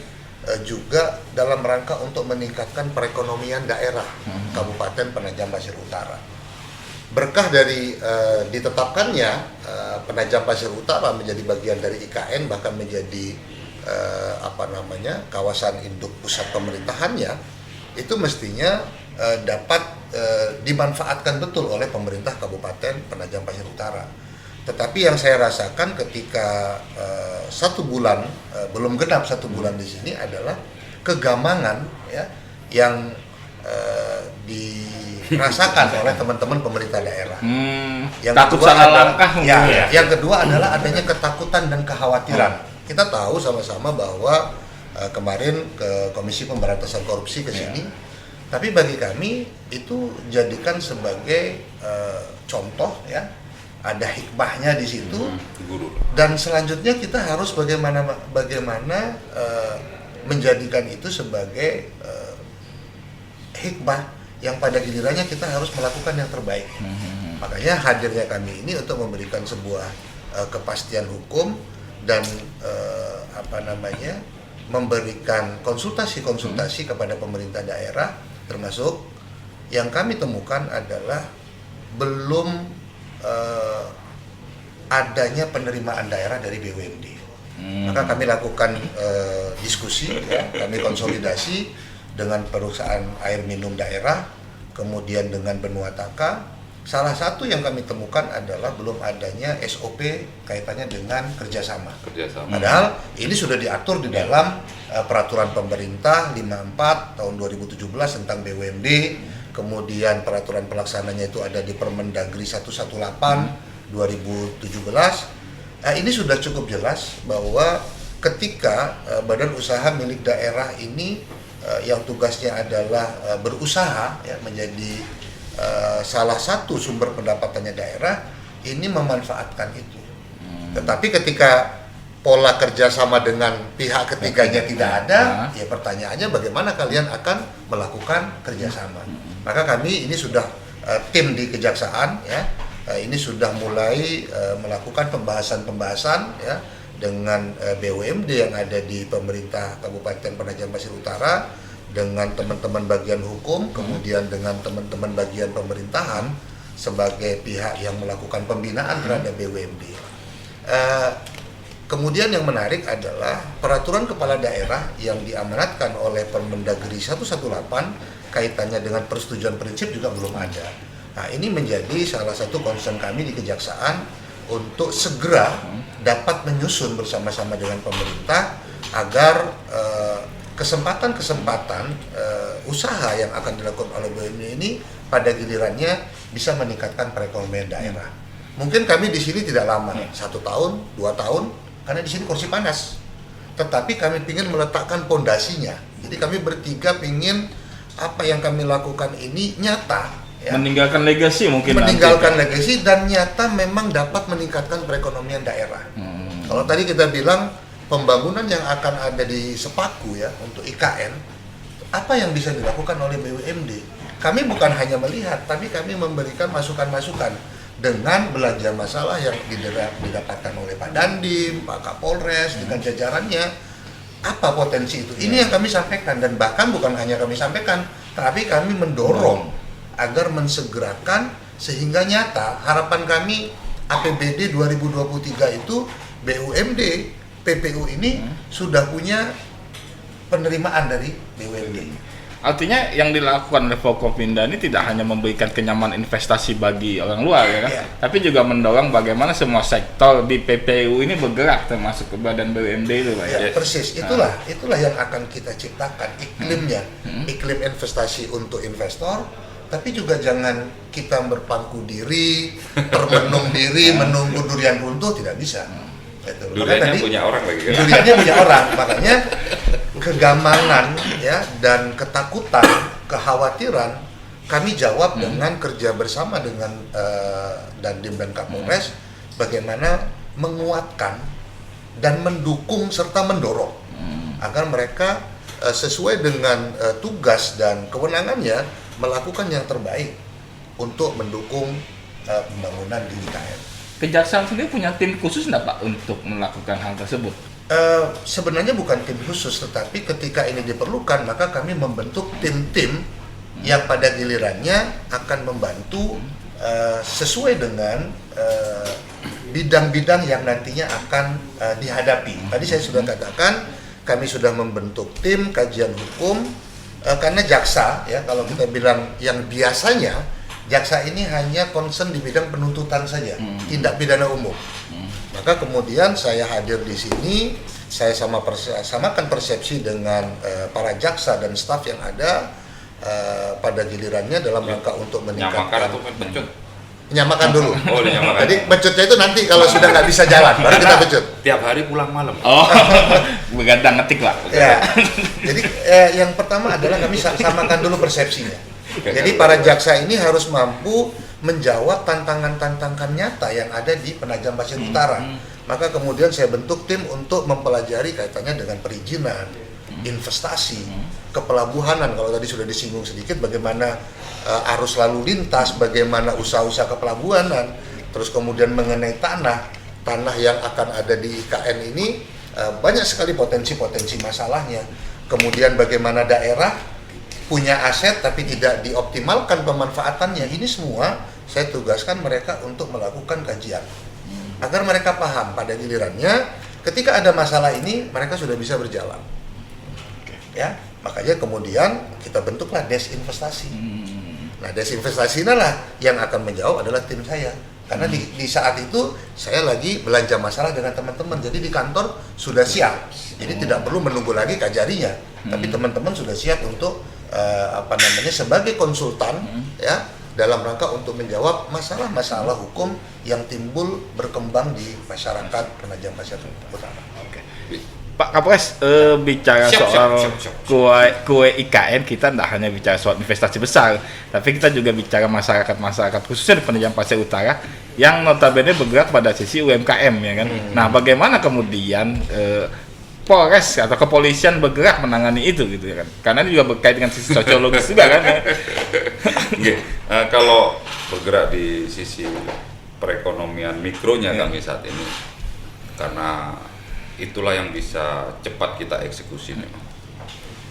juga dalam rangka untuk meningkatkan perekonomian daerah Kabupaten Penajam Pasir Utara. Berkah dari ditetapkannya Penajam Pasir Utara menjadi bagian dari IKN, bahkan menjadi kawasan induk pusat pemerintahannya, itu mestinya dapat dimanfaatkan betul oleh pemerintah Kabupaten Penajam Pasir Utara. Tetapi yang saya rasakan ketika 1 bulan, belum genap 1 bulan di sini adalah kegamangan ya, yang dirasakan oleh teman-teman pemerintah daerah. Yang takut kedua salah adalah, langkah ya, mungkin ya. Yang kedua adalah adanya ketakutan dan kekhawatiran. Kita tahu sama-sama bahwa kemarin ke Komisi Pemberantasan Korupsi ke sini, tapi bagi kami itu jadikan sebagai contoh ya, ada hikmahnya di situ. Guru. Dan selanjutnya kita harus bagaimana menjadikan itu sebagai hikmah yang pada gilirannya kita harus melakukan yang terbaik. Makanya hadirnya kami ini untuk memberikan sebuah kepastian hukum dan memberikan konsultasi kepada pemerintah daerah, termasuk yang kami temukan adalah belum adanya penerimaan daerah dari BUMD. Maka kami lakukan diskusi, ya, kami konsolidasi dengan perusahaan air minum daerah, kemudian dengan Benua Taka. Salah satu yang kami temukan adalah belum adanya SOP kaitannya dengan kerjasama. Padahal ini sudah diatur di dalam peraturan pemerintah 54 tahun 2017 tentang BUMD, kemudian peraturan pelaksananya itu ada di Permendagri 118 2017. Ini sudah cukup jelas bahwa ketika badan usaha milik daerah ini yang tugasnya adalah berusaha, ya, menjadi salah satu sumber pendapatannya daerah, ini memanfaatkan itu. Tetapi ketika pola kerjasama dengan pihak ketiganya tidak ada, ya pertanyaannya bagaimana kalian akan melakukan kerjasama. Maka kami ini sudah tim di Kejaksaan, ya, ini sudah mulai melakukan pembahasan ya, dengan BUMD yang ada di pemerintah Kabupaten Penajam Pasir Utara, dengan teman-teman bagian hukum, kemudian dengan teman-teman bagian pemerintahan sebagai pihak yang melakukan pembinaan terhadap BUMD. Kemudian yang menarik adalah peraturan kepala daerah yang diamanatkan oleh Permendagri 118 kaitannya dengan persetujuan prinsip juga belum ada. Nah, ini menjadi salah satu concern kami di Kejaksaan untuk segera dapat menyusun bersama-sama dengan pemerintah agar kesempatan-kesempatan usaha yang akan dilakukan oleh BUMD ini pada gilirannya bisa meningkatkan perekonomian daerah. Mungkin kami di sini tidak lama, 1 tahun, 2 tahun, karena di sini kursi panas. Tetapi kami ingin meletakkan pondasinya. Jadi kami bertiga ingin apa yang kami lakukan ini nyata. Ya. Meninggalkan legasi mungkin. Meninggalkan legasi dan nyata memang dapat meningkatkan perekonomian daerah. Kalau tadi kita bilang pembangunan yang akan ada di Sepaku, ya, untuk IKN, apa yang bisa dilakukan oleh BUMD? Kami bukan hanya melihat, tapi kami memberikan masukan-masukan dengan belajar masalah yang didapatkan oleh Pak Dandim, Pak Kapolres dengan jajarannya. Apa potensi itu? Ini yang kami sampaikan, dan bahkan bukan hanya kami sampaikan, tapi kami mendorong agar mensegerakan sehingga nyata. Harapan kami APBD 2023 itu BUMD PPU ini sudah punya penerimaan dari BUMD. Artinya yang dilakukan oleh Forkopimda ini tidak hanya memberikan kenyamanan investasi bagi orang luar, ya kan? Tapi juga mendorong bagaimana semua sektor di PPU ini bergerak, termasuk ke badan BUMD itu, Pak. Ya, persis. Itulah yang akan kita ciptakan iklimnya, iklim investasi untuk investor. Tapi juga jangan kita berpangku diri, bermenung diri, menunggu durian runtuh, tidak bisa. Duriannya punya orang lagi kan? Duriannya punya orang, makanya kegamangan, ya, dan ketakutan, kekhawatiran kami jawab dengan kerja bersama dengan Dandim dan Kapolres, bagaimana menguatkan dan mendukung serta mendorong agar mereka sesuai dengan tugas dan kewenangannya melakukan yang terbaik untuk mendukung pembangunan di IKN. Kejaksaan sendiri punya tim khusus nggak, Pak, untuk melakukan hal tersebut? Sebenarnya bukan tim khusus, tetapi ketika ini diperlukan maka kami membentuk tim-tim yang pada gilirannya akan membantu sesuai dengan bidang-bidang yang nantinya akan dihadapi. Tadi saya sudah katakan kami sudah membentuk tim kajian hukum, karena jaksa, ya, kalau kita bilang yang biasanya jaksa ini hanya concern di bidang penuntutan saja, tindak pidana umum. Maka kemudian saya hadir di sini, saya samakan persepsi dengan para jaksa dan staf yang ada pada gilirannya dalam rangka untuk meningkatkan. Nyamakan atau pencut? Nyamakan dulu. Oh, dinyamakan. Jadi becutnya itu nanti kalau sudah nggak bisa jalan, baru kita becut. Tiap hari pulang malam. Oh, begadang ngetik, Pak. Ya. Jadi yang pertama adalah kami samakan dulu persepsinya. Jadi para jaksa ini harus mampu menjawab tantangan-tantangan nyata yang ada di Penajam Pasir Utara. Maka kemudian saya bentuk tim untuk mempelajari kaitannya dengan perizinan, investasi, kepelabuhanan. Kalau tadi sudah disinggung sedikit, bagaimana arus lalu lintas, bagaimana usaha-usaha kepelabuhanan, terus kemudian mengenai tanah yang akan ada di IKN ini, banyak sekali potensi-potensi masalahnya. Kemudian bagaimana daerah punya aset tapi tidak dioptimalkan pemanfaatannya. Ini semua saya tugaskan mereka untuk melakukan kajian agar mereka paham pada gilirannya ketika ada masalah ini mereka sudah bisa berjalan. Ya, makanya kemudian kita bentuklah desinvestasi. Nah, desinvestasi inilah yang akan menjawab adalah tim saya. Karena di saat itu saya lagi belanja masalah dengan teman-teman. Jadi di kantor sudah siap. Jadi tidak perlu menunggu lagi kajarinya. Tapi teman-teman sudah siap untuk sebagai konsultan ya dalam rangka untuk menjawab masalah-masalah hukum yang timbul berkembang di masyarakat Penajam Pasir Utara. Oke. Pak Kapolres, bicara soal kue IKN, kita tidak hanya bicara soal investasi besar, tapi kita juga bicara masyarakat khususnya di Penajam Pasir Utara yang notabene bergerak pada sisi UMKM, ya kan. Nah, bagaimana kemudian Polres atau kepolisian bergerak menangani itu gitu ya kan? Karena ini juga berkait dengan sisi sosiologis juga kan. Kalau bergerak di sisi perekonomian mikronya kami saat ini, karena itulah yang bisa cepat kita eksekusi memang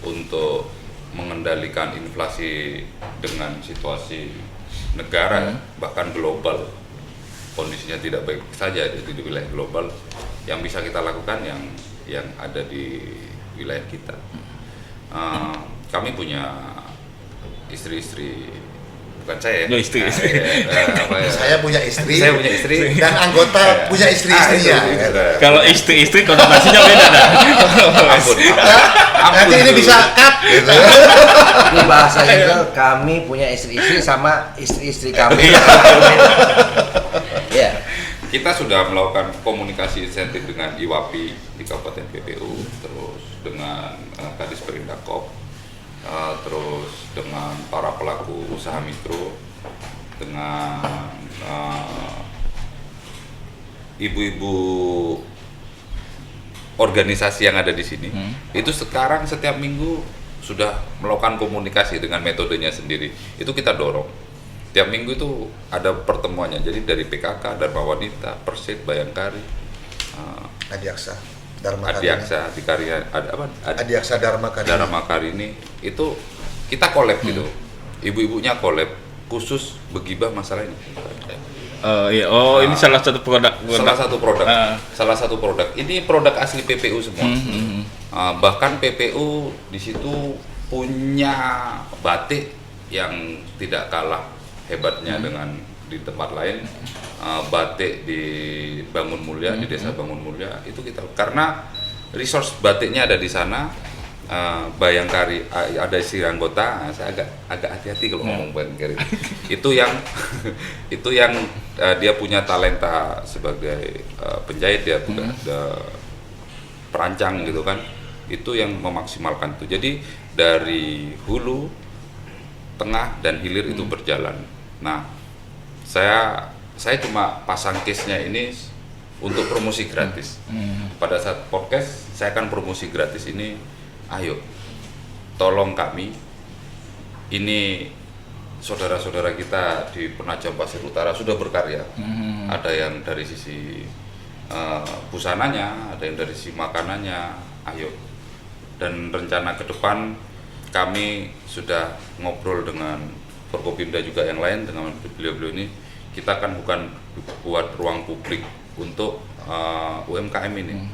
untuk mengendalikan inflasi dengan situasi negara bahkan global, kondisinya tidak baik saja di wilayah global. Yang bisa kita lakukan yang ada di wilayah kita. Kami punya istri-istri, bukan saya. Istri. Saya punya istri. Saya punya istri dan anggota punya istri-istrinya. Kalau istri-istri konotasinya beda dah. Ampun. Nanti ini bisa cut gitu. Ini bahasanya itu kami punya istri-istri sama istri-istri kami. Ya. Kita sudah melakukan komunikasi insentif dengan IWAPI di Kabupaten PPU, terus dengan Kadis Perindakop, terus dengan para pelaku usaha mikro, dengan ibu-ibu organisasi yang ada di sini. Itu sekarang setiap minggu sudah melakukan komunikasi dengan metodenya sendiri. Itu kita dorong. Tiap minggu itu ada pertemuannya. Jadi dari PKK, Dharma Wanita, Persit, Bayangkari, Adiaksa, Adiaksa Dharma Karini itu kita collab gitu. Ibu-ibunya collab khusus begibah masalah ini. Ini salah satu produk. Salah satu produk. Ini produk asli PPU semua. Bahkan PPU di situ punya batik yang tidak kalah hebatnya dengan di tempat lain. Batik di Bangun Mulia, di Desa Bangun Mulia itu kita, karena resource batiknya ada di sana. Bayangkari ada isi anggota, saya agak hati-hati kalau ngomong Bayangkari. itu yang dia punya talenta sebagai penjahit, dia juga ada perancang gitu kan. Itu yang memaksimalkan itu. Jadi dari hulu, tengah dan hilir itu berjalan. Nah, saya cuma pasang case-nya ini untuk promosi gratis. Pada saat podcast saya akan promosi gratis ini. Ayo, tolong kami. Ini saudara-saudara kita di Penajam Pasir Utara sudah berkarya. Ada yang dari sisi busananya, ada yang dari sisi makanannya. Ayo. Dan rencana ke depan kami sudah ngobrol dengan Forkopimda juga yang lain, dengan beliau-beliau ini. Kita kan bukan buat ruang publik untuk UMKM ini.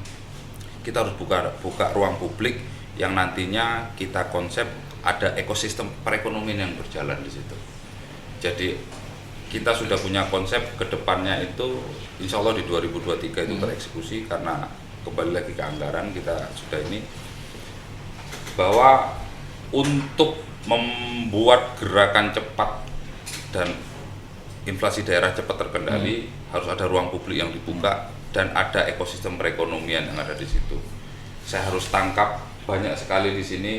Kita harus buka ruang publik yang nantinya kita konsep ada ekosistem perekonomian yang berjalan di situ. Jadi kita sudah punya konsep ke depannya itu, insya Allah di 2023 itu tereksekusi, karena kembali lagi ke anggaran kita sudah ini, bahwa untuk membuat gerakan cepat dan inflasi daerah cepat terkendali harus ada ruang publik yang dibuka dan ada ekosistem perekonomian yang ada di situ. Saya harus tangkap banyak sekali di sini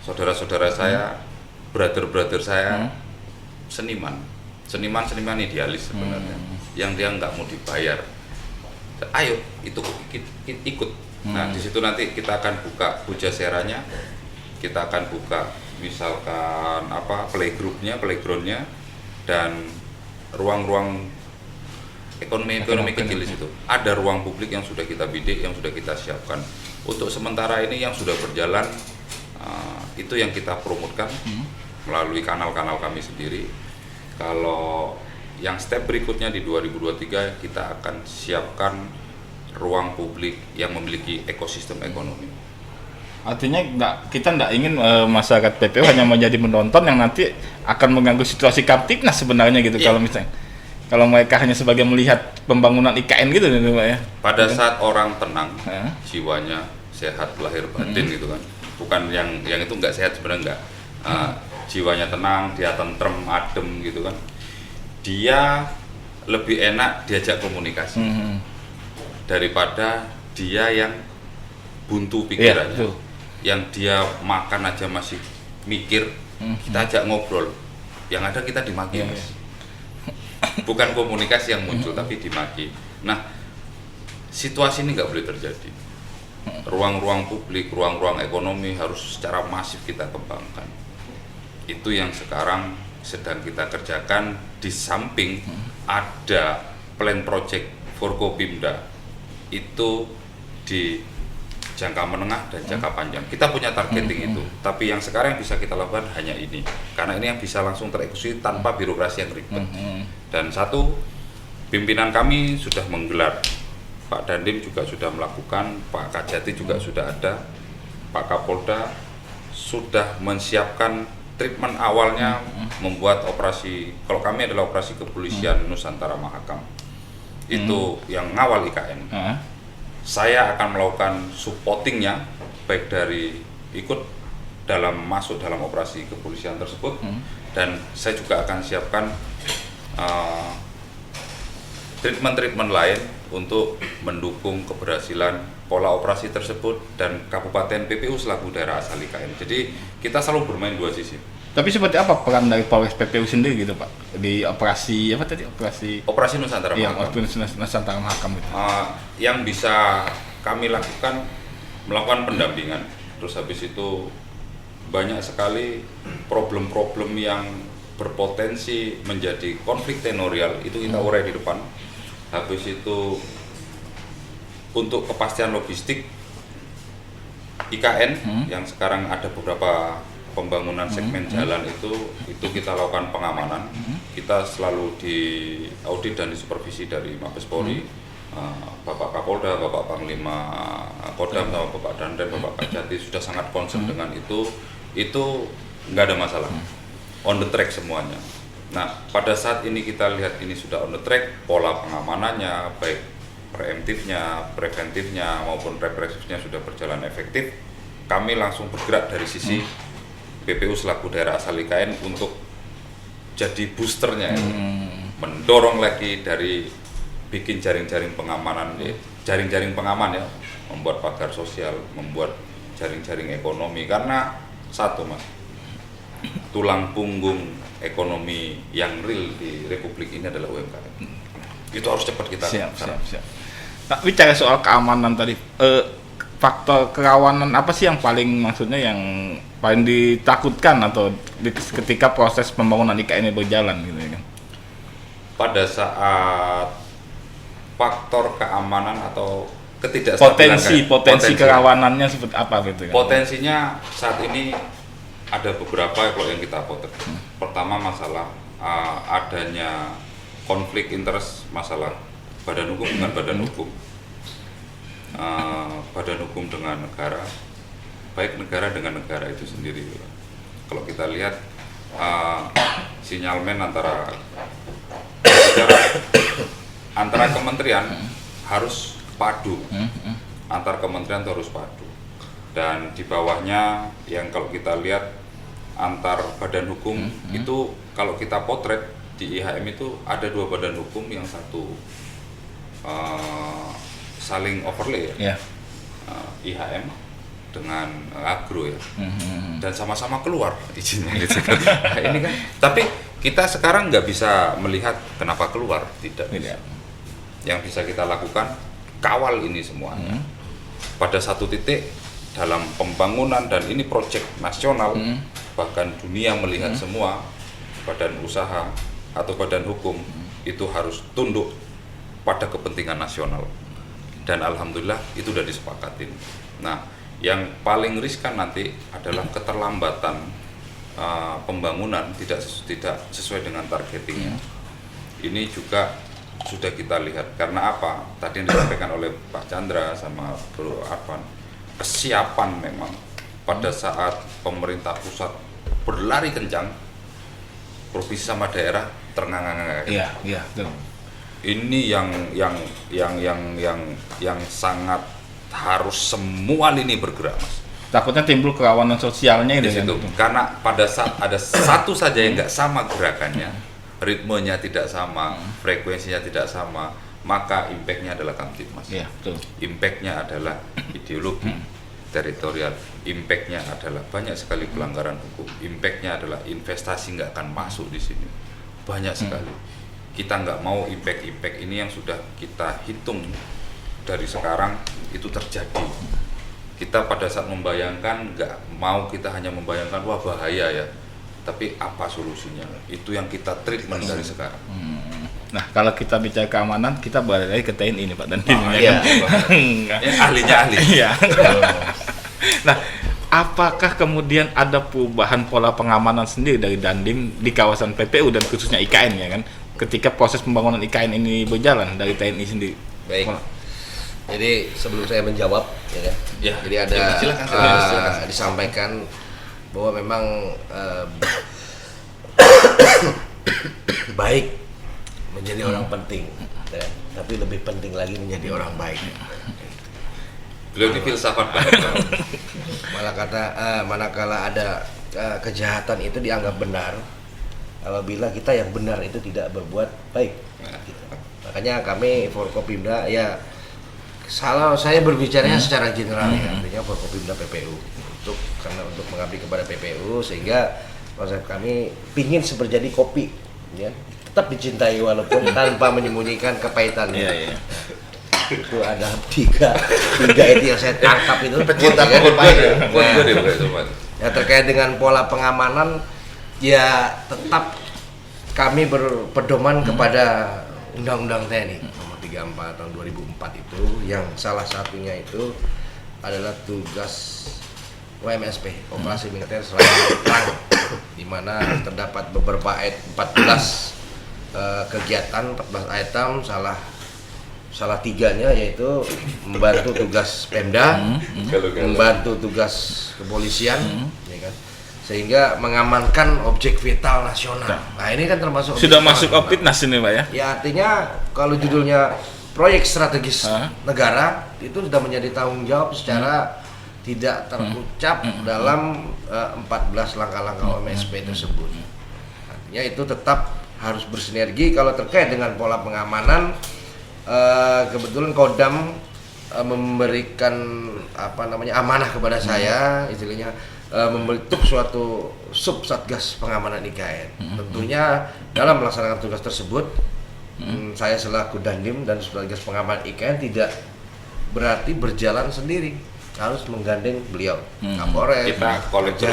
saudara-saudara saya, brother-brother saya, seniman idealis sebenarnya, yang dia nggak mau dibayar. Ayo, itu ikut Nah, di situ nanti kita akan buka pujaseranya, kita akan buka misalkan playgroundnya, dan ruang-ruang ekonomi kecil di situ. Ada ruang publik yang sudah kita bidik, yang sudah kita siapkan. Untuk sementara ini yang sudah berjalan, itu yang kita promotkan melalui kanal-kanal kami sendiri. Kalau yang step berikutnya di 2023 kita akan siapkan ruang publik yang memiliki ekosistem ekonomi. Artinya kita nggak ingin masyarakat PPU hanya menjadi menonton yang nanti akan mengganggu situasi Kamtipnas sebenarnya gitu. Iya. Kalau mereka hanya sebagai melihat pembangunan IKN gitu Pak ya. Pada saat orang tenang, Ya. jiwanya sehat lahir batin gitu kan. Bukan yang itu nggak sehat sebenarnya nggak. Jiwanya tenang, dia tentrem, adem gitu kan. Dia lebih enak diajak komunikasi daripada dia yang buntu pikirannya. Iya, betul. Yang dia makan aja masih mikir, kita ajak ngobrol. Yang ada kita dimaki, Iya, Mas. Bukan komunikasi yang muncul, tapi dimaki. Nah, situasi ini nggak boleh terjadi. Ruang-ruang publik, ruang-ruang ekonomi harus secara masif kita kembangkan. Itu yang sekarang sedang kita kerjakan, di samping ada plan project Forkopimda itu di jangka menengah dan jangka panjang. Kita punya targeting itu, tapi yang sekarang yang bisa kita lakukan hanya ini, karena ini yang bisa langsung tereksekusi tanpa birokrasi yang ribet. Dan satu, pimpinan kami sudah menggelar, Pak Dandim juga sudah melakukan, Pak Kajati juga sudah ada, Pak Kapolda sudah menyiapkan treatment awalnya, membuat operasi, kalau kami adalah operasi kepolisian Nusantara Mahakam, itu yang ngawal IKN. Saya akan melakukan supportingnya, baik dari ikut masuk dalam operasi kepolisian tersebut, dan saya juga akan siapkan treatment lain untuk mendukung keberhasilan pola operasi tersebut dan Kabupaten PPU selaku daerah asal IKN. Jadi kita selalu bermain dua sisi. Tapi seperti apa peran dari Polres PPU sendiri gitu Pak di operasi Operasi Nusantara Iya, Mahakam. Nusantara Mahakam itu. Yang bisa kami lakukan, melakukan pendampingan, terus habis itu banyak sekali problem-problem yang berpotensi menjadi konflik tenorial itu kita urai di depan. Habis itu untuk kepastian logistik IKN yang sekarang ada beberapa pembangunan segmen jalan itu kita lakukan pengamanan. Kita selalu diaudit dan disupervisi dari Mabes Polri, Bapak Kapolda, Bapak Panglima Kodam, sama Bapak Dandim, Bapak Kajati sudah sangat concern dengan itu nggak ada masalah, on the track semuanya. Nah, pada saat ini kita lihat ini sudah on the track, pola pengamanannya baik preemptifnya, preventifnya maupun represifnya sudah berjalan efektif. Kami langsung bergerak dari sisi PPU selaku daerah asal IKN untuk jadi boosternya, mendorong lagi dari bikin jaring-jaring pengamanan, jaring-jaring pengaman ya, membuat pagar sosial, membuat jaring-jaring ekonomi, karena satu Mas, tulang punggung ekonomi yang real di Republik ini adalah UMKM. Itu harus cepat kita Siap. Nah, bicara soal keamanan tadi, faktor kerawanan apa sih yang paling ditakutkan atau ketika proses pembangunan IKN ini berjalan gitu ya kan? Pada saat faktor keamanan atau ketidakstabilan potensi kerawanannya seperti apa gitu kan? Potensinya saat ini ada beberapa kalau yang kita potret. Pertama masalah adanya konflik interest, masalah badan hukum dengan badan hukum, badan hukum dengan negara, baik negara dengan negara itu sendiri. Kalau kita lihat sinyalmen antara kementerian harus padu, antar kementerian itu harus padu, dan di bawahnya yang kalau kita lihat antar badan hukum itu kalau kita potret di IHM itu ada dua badan hukum, yang satu saling overlay ya. IHM dengan agro ya, dan sama-sama keluar izinnya gitu kan. Nah, ini kan, tapi kita sekarang nggak bisa melihat kenapa keluar, tidak bisa. Yang bisa kita lakukan kawal ini semuanya, pada satu titik dalam pembangunan dan ini proyek nasional, bahkan dunia melihat semua badan usaha atau badan hukum itu harus tunduk pada kepentingan nasional, dan alhamdulillah itu sudah disepakatin. Nah, yang paling riskan nanti adalah keterlambatan pembangunan tidak sesuai dengan targetingnya. Ini juga sudah kita lihat. Karena apa? Tadi yang disampaikan oleh Pak Chandra sama Bro Arfan, kesiapan memang pada saat pemerintah pusat berlari kencang, provinsi sama daerah terengah-engah. Iya, betul. Ini yang sangat harus semua lini bergerak, Mas. Takutnya timbul kerawanan sosialnya Di itu situ. Karena pada saat ada satu saja yang nggak sama gerakannya, ritmenya tidak sama, frekuensinya tidak sama, maka impact-nya adalah kamtipmas. Iya, betul. Impact-nya adalah ideologi teritorial, impact-nya adalah banyak sekali pelanggaran hukum, impact-nya adalah investasi nggak akan masuk di sini, banyak sekali. Kita nggak mau impact ini yang sudah kita hitung dari sekarang itu terjadi. Kita pada saat membayangkan, nggak mau kita hanya membayangkan wah bahaya ya, tapi apa solusinya? Itu yang kita treatment dari sekarang. Nah, kalau kita bicara keamanan, kita balik lagi ke TNI nih Pak dan iya. Ahlinya ahli. Iya. Nah, apakah kemudian ada perubahan pola pengamanan sendiri dari Dandim di kawasan PPU dan khususnya IKN ya kan? Ketika proses pembangunan IKN ini berjalan dari TNI sendiri. Baik. Jadi sebelum saya menjawab, ya kan? Ya, Jadi ada ya, silakan. disampaikan bahwa memang baik menjadi orang penting, ya, tapi lebih penting lagi menjadi orang baik. Beliau di filsafat banget. Manakala ada kejahatan itu dianggap benar, apabila kita yang benar itu tidak berbuat baik. Gitu. Makanya kami Forkopimda ya, saya berbicaranya secara general ya, artinya Forkopimda PPU karena untuk mengabdi kepada PPU, sehingga konsep kami pingin seperti kopi, ya, tetap dicintai walaupun tanpa menyembunyikan kepahitannya. Iya. Itu ada tiga itu yang saya tangkap itu. Pecinta kopi ya. Ya, terkait dengan pola pengamanan, ya tetap kami berpedoman kepada Undang-Undang TNI nomor 34 tahun 2004 itu, yang salah satunya itu adalah tugas OMSP, Operasi Militer Selain Perang, di mana terdapat beberapa ayat 14 kegiatan, 14 item, salah tiganya yaitu membantu tugas Pemda, membantu tugas kepolisian, ya kan? Sehingga mengamankan objek vital nasional. Nah, ini kan termasuk Sudah masuk Opitnas ini Pak ya? Ya, artinya kalau judulnya proyek strategis negara itu sudah menjadi tanggung jawab secara tidak terucap dalam 14 langkah-langkah OMSP tersebut. Artinya itu tetap harus bersinergi. Kalau terkait dengan pola pengamanan, kebetulan Kodam memberikan amanah kepada saya, istilahnya membentuk suatu sub satgas pengamanan IKN. Tentunya dalam melaksanakan tugas tersebut, saya selaku Dandim dan satgas pengamanan IKN tidak berarti berjalan sendiri, harus menggandeng beliau Kapolres. Kita kolektif.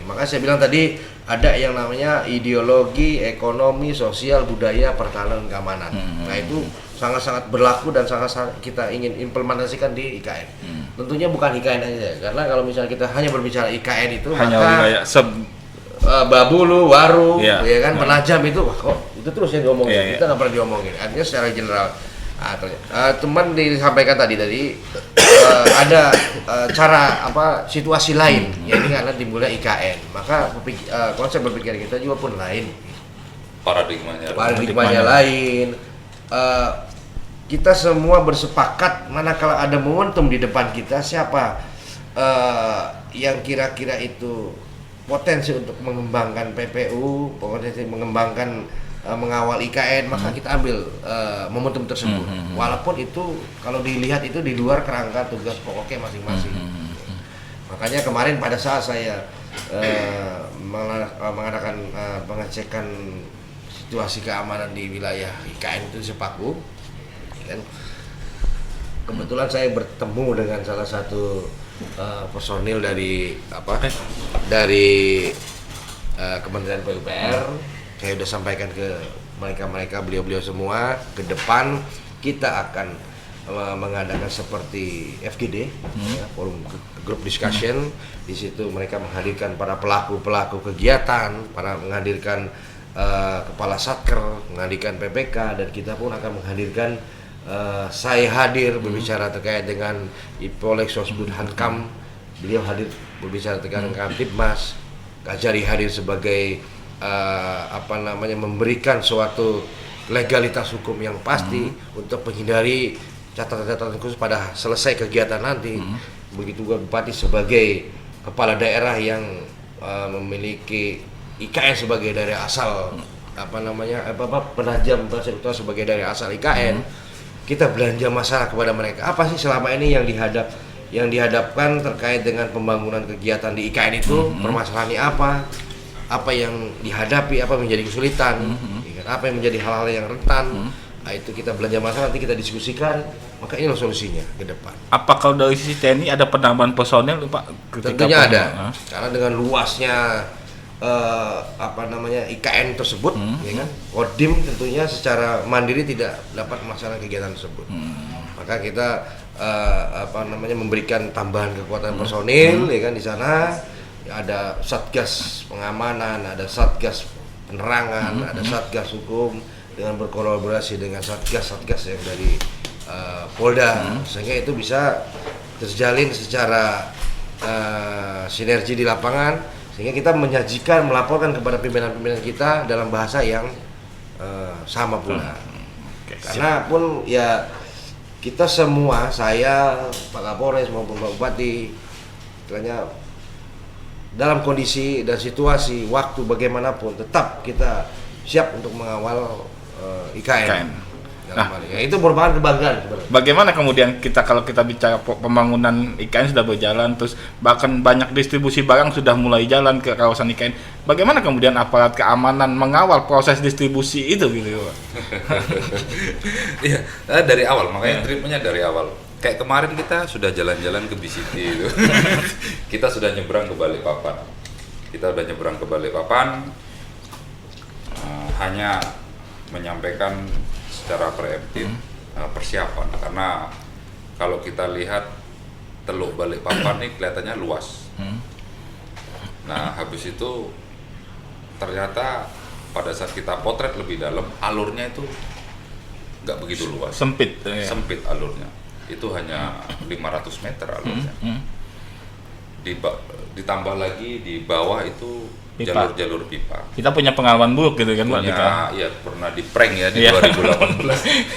Makanya saya bilang tadi ada yang namanya ideologi, ekonomi, sosial, budaya, pertahanan, keamanan. Nah, itu sangat-sangat berlaku dan sangat-sangat kita ingin implementasikan di IKN. Tentunya bukan IKN aja, karena kalau misalnya kita hanya berbicara IKN itu Hanya maka wilayah Babulu, Waru, ya kan, Penajam itu, wah kok itu terus yang diomongin, Iya. kita nggak pernah diomongin. Artinya secara general. Teman disampaikan tadi ada cara situasi lain, ya ini karena dimulai IKN, maka konsep berpikir kita juga pun lain, paradigmanya lain. Kita semua bersepakat manakala ada momentum di depan kita, siapa yang kira-kira itu potensi untuk mengembangkan PPU, potensi mengembangkan mengawal IKN, maka kita ambil momentum tersebut. Walaupun itu kalau dilihat itu di luar kerangka tugas pokoknya masing-masing. Makanya kemarin pada saat saya mengadakan pengecekan situasi keamanan di wilayah IKN itu Sepaku, kan, kebetulan saya bertemu dengan salah satu personil dari Kementerian PUPR. Saya sudah sampaikan ke mereka beliau semua, ke depan kita akan mengadakan seperti FGD, forum group discussion. Di situ mereka menghadirkan para pelaku kegiatan, menghadirkan kepala satker, menghadirkan PPK, dan kita pun akan menghadirkan saya hadir berbicara terkait dengan Ipolek Sosbud Hankam. Beliau hadir berbicara terkait dengan Kamtibmas. Kajari hadir sebagai memberikan suatu legalitas hukum yang pasti untuk menghindari catatan-catatan khusus pada selesai kegiatan nanti. Begitu juga Bupati sebagai kepala daerah yang memiliki IKN sebagai daerah asal, Penajam Pasir Utara sebagai daerah asal IKN. Kita belanja masalah kepada mereka. Apa sih selama ini yang dihadapkan terkait dengan pembangunan kegiatan di IKN itu? Permasalahannya apa yang dihadapi, apa yang menjadi kesulitan, apa yang menjadi hal-hal yang rentan. Nah, itu kita belanja masalah, nanti kita diskusikan, maka inilah solusinya ke depan. Apakah dari sisi TNI ada penambahan personel, Pak? Tentunya ada, karena dengan luasnya IKN tersebut, ya kan, Kodim tentunya secara mandiri tidak dapat melaksanakan kegiatan tersebut. Maka kita memberikan tambahan kekuatan personil, ya kan, di sana ada satgas pengamanan, ada satgas penerangan, ada satgas hukum, dengan berkolaborasi dengan satgas yang dari Polda, sehingga itu bisa terjalin secara sinergi di lapangan, sehingga kita melaporkan kepada pimpinan-pimpinan kita dalam bahasa yang sama pula. Karena pun ya kita semua, saya, Pak Kapolres maupun Pak Bupati, istilahnya dalam kondisi dan situasi waktu bagaimanapun tetap kita siap untuk mengawal IKN. Ya, itu merupakan kebanggaan sebenarnya. Bagaimana kemudian kalau kita bicara pembangunan IKN sudah berjalan, terus bahkan banyak distribusi barang sudah mulai jalan ke kawasan IKN. Bagaimana kemudian aparat keamanan mengawal proses distribusi itu gitu, Pak? Iya, dari awal, makanya treatmentnya dari awal. Kayak kemarin kita sudah jalan-jalan ke BCT itu. Kita sudah nyebrang ke Balikpapan. Hanya menyampaikan secara preemptif persiapan, karena kalau kita lihat Teluk Balikpapan ini kelihatannya luas. Nah, habis itu ternyata pada saat kita potret lebih dalam, alurnya itu nggak begitu luas, sempit alurnya, itu hanya 500 meter alurnya. Ditambah lagi di bawah itu pipa. jalur pipa. Kita punya pengalaman buruk gitu kan, Pak? Iya, pernah di prank ya di 2018.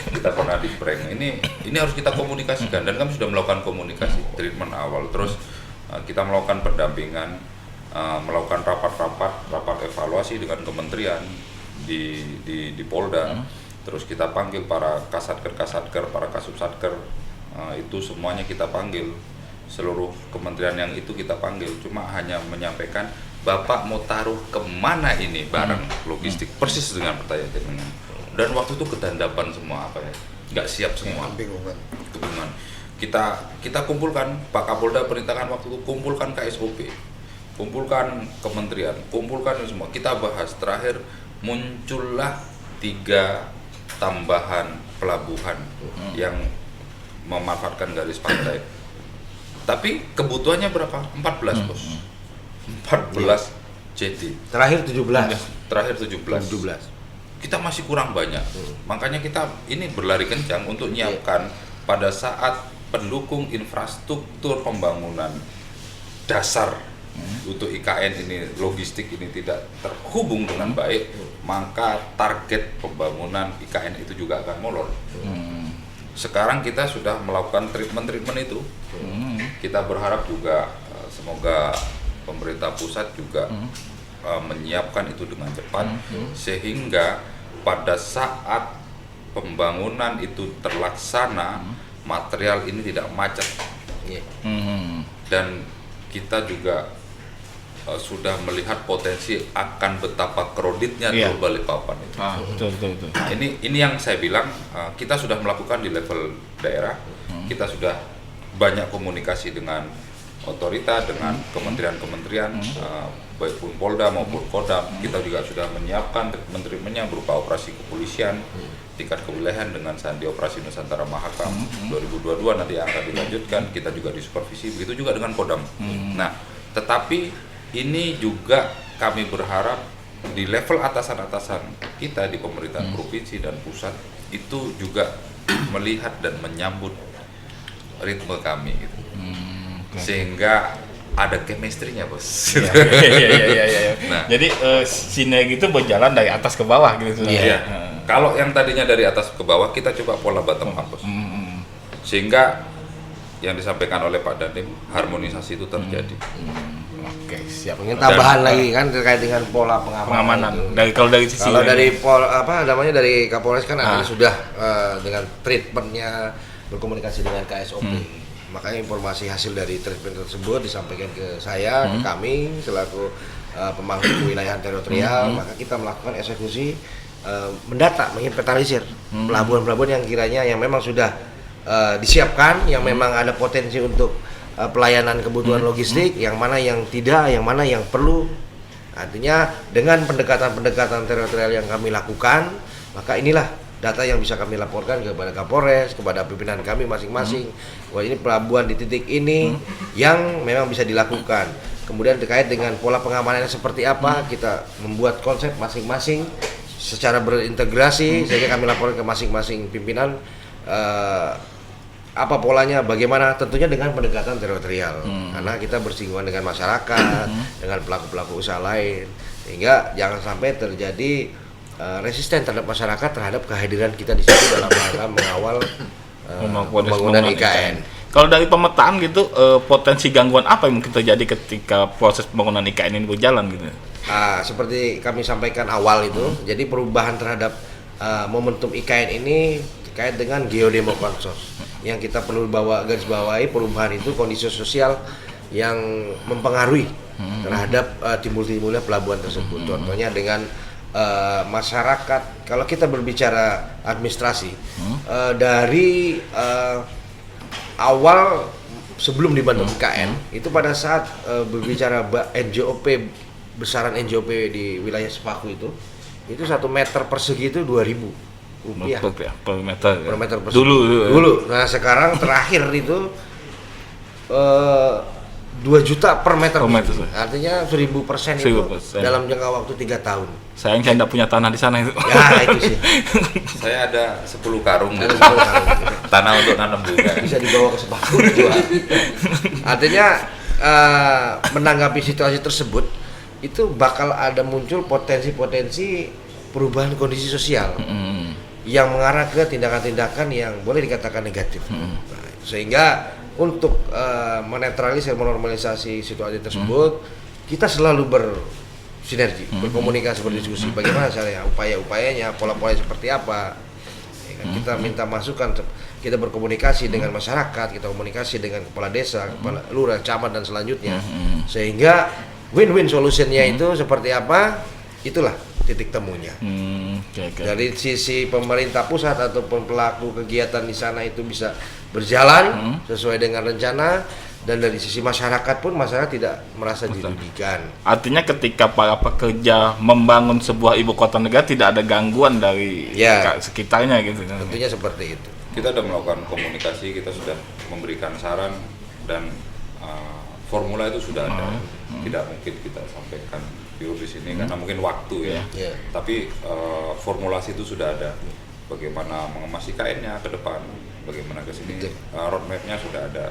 Kita pernah di prank. Ini harus kita komunikasikan, dan kami sudah melakukan komunikasi treatment awal. Terus kita melakukan pendampingan, melakukan rapat evaluasi dengan kementerian di Polda. Terus kita panggil para kasatker, para kasubsatker, itu semuanya kita panggil. Seluruh kementerian yang itu kita panggil, cuma hanya menyampaikan, Bapak mau taruh kemana ini barang logistik, persis dengan pertanyaan jenengan. Dan waktu itu kedandapan semua, nggak siap semua, kebingungan. Kita kumpulkan, Pak Kapolda perintahkan waktu itu kumpulkan KSOP, kumpulkan kementerian, kumpulkan semua, kita bahas. Terakhir muncullah 3 tambahan pelabuhan yang memanfaatkan garis pantai. Tapi kebutuhannya berapa? 14, Bos. 14 JT. Terakhir 17. Kita masih kurang banyak. Makanya kita ini berlari kencang untuk menyiapkan pada saat pendukung infrastruktur pembangunan dasar untuk IKN ini, logistik ini tidak terhubung dengan baik, maka target pembangunan IKN itu juga akan molor. Sekarang kita sudah melakukan treatment itu. Kita berharap juga semoga pemerintah pusat juga menyiapkan itu dengan cepat, sehingga pada saat pembangunan itu terlaksana, material ini tidak macet. Dan kita juga sudah melihat potensi akan betapa kreditnya Teluk Balikpapan itu. Betul. Nah, ini yang saya bilang, kita sudah melakukan di level daerah, kita sudah banyak komunikasi dengan otorita, dengan kementerian-kementerian, baik pun Polda maupun Kodam. Kita juga sudah menyiapkan treatment-treatmentnya berupa operasi kepolisian tingkat kewilayahan dengan sandi operasi Nusantara Mahakam 2022 nanti yang akan dilanjutkan. Kita juga disupervisi, begitu juga dengan Kodam. Nah, tetapi ini juga kami berharap di level atasan-atasan kita di pemerintahan provinsi dan pusat itu juga melihat dan menyambut ritme kami gitu. Sehingga ada chemistry-nya, Bos. Iya. Nah, Jadi sinergi itu berjalan dari atas ke bawah gitu. iya. Kalau yang tadinya dari atas ke bawah, kita coba pola bottom up, Bos. Sehingga yang disampaikan oleh Pak Dandim, harmonisasi itu terjadi. Oke, siap. Mungkin tambahan lagi kan terkait dengan pola pengamanan. Pengamanan. Kalau dari sisi dari Kapolres kan ada sudah dengan treatmentnya berkomunikasi dengan KSOP. Makanya informasi hasil dari treatment tersebut disampaikan ke saya, ke kami selaku pemangku kewilayahan teritorial. Maka kita melakukan eksekusi, mendata, menginventarisir pelabuhan-pelabuhan yang kiranya yang memang sudah disiapkan, yang memang ada potensi untuk pelayanan kebutuhan logistik, yang mana yang tidak, yang mana yang perlu. Artinya dengan pendekatan-pendekatan teritorial yang kami lakukan, maka inilah data yang bisa kami laporkan kepada Kapolres, kepada pimpinan kami masing-masing. Wah, ini pelabuhan di titik ini yang memang bisa dilakukan. Kemudian terkait dengan pola pengamanannya seperti apa, kita membuat konsep masing-masing secara berintegrasi, sehingga kami laporkan ke masing-masing pimpinan apa polanya, bagaimana, tentunya dengan pendekatan teritorial. Karena kita bersinggungan dengan masyarakat, dengan pelaku-pelaku usaha lain, sehingga jangan sampai terjadi resisten terhadap masyarakat terhadap kehadiran kita di situ dalam rangka mengawal pembangunan IKN. Kalau dari pemetaan gitu, potensi gangguan apa yang mungkin terjadi ketika proses pembangunan IKN ini berjalan gitu? Seperti kami sampaikan awal itu, jadi perubahan terhadap momentum IKN ini terkait dengan geodemo konsos. Yang kita perlu garis bawahi, perubahan itu kondisi sosial yang mempengaruhi terhadap timbulnya pelabuhan tersebut. Contohnya dengan masyarakat, kalau kita berbicara administrasi, dari awal sebelum dibentuk IKN, itu pada saat berbicara NJOP, besaran NJOP di wilayah Sepaku itu 1 meter persegi itu 2.000 rupiah per meter. Per meter persegi. Dulu. Nah sekarang terakhir itu 2 juta per meter. Artinya 1000% itu 1000%. dalam jangka waktu 3 tahun. Sayang saya tidak punya tanah di sana itu. Ya itu sih. Saya ada 10 karung Ada gitu. 10 tahun. Tanah untuk nanam juga. Bisa dibawa ke Sepaku dijual. Artinya menanggapi situasi tersebut itu bakal ada muncul potensi-potensi perubahan kondisi sosial yang mengarah ke tindakan-tindakan yang boleh dikatakan negatif. Nah, sehingga untuk menetralisir, menormalisasi situasi tersebut, kita selalu bersinergi, berkomunikasi, berdiskusi bagaimana caranya, upaya-upayanya, pola-pola seperti apa. Ya kan? Kita minta masukan, kita berkomunikasi dengan masyarakat, kita komunikasi dengan kepala desa, kepala lurah, camat dan selanjutnya, sehingga win-win solutionnya itu seperti apa, itulah titik temunya. Dari sisi pemerintah pusat ataupun pelaku kegiatan di sana itu bisa berjalan sesuai dengan rencana, dan dari sisi masyarakat pun masyarakat tidak merasa dirugikan. Artinya ketika para pekerja membangun sebuah ibu kota negara tidak ada gangguan dari sekitarnya gitu. Tentunya seperti itu. Kita sudah melakukan komunikasi, kita sudah memberikan saran, dan formula itu sudah ada. Tidak mungkin kita sampaikan di sini karena mungkin waktu ya. Tapi formulasi itu sudah ada. Bagaimana mengemas IKN-nya ke depan, bagaimana ke sini, roadmap-nya sudah ada.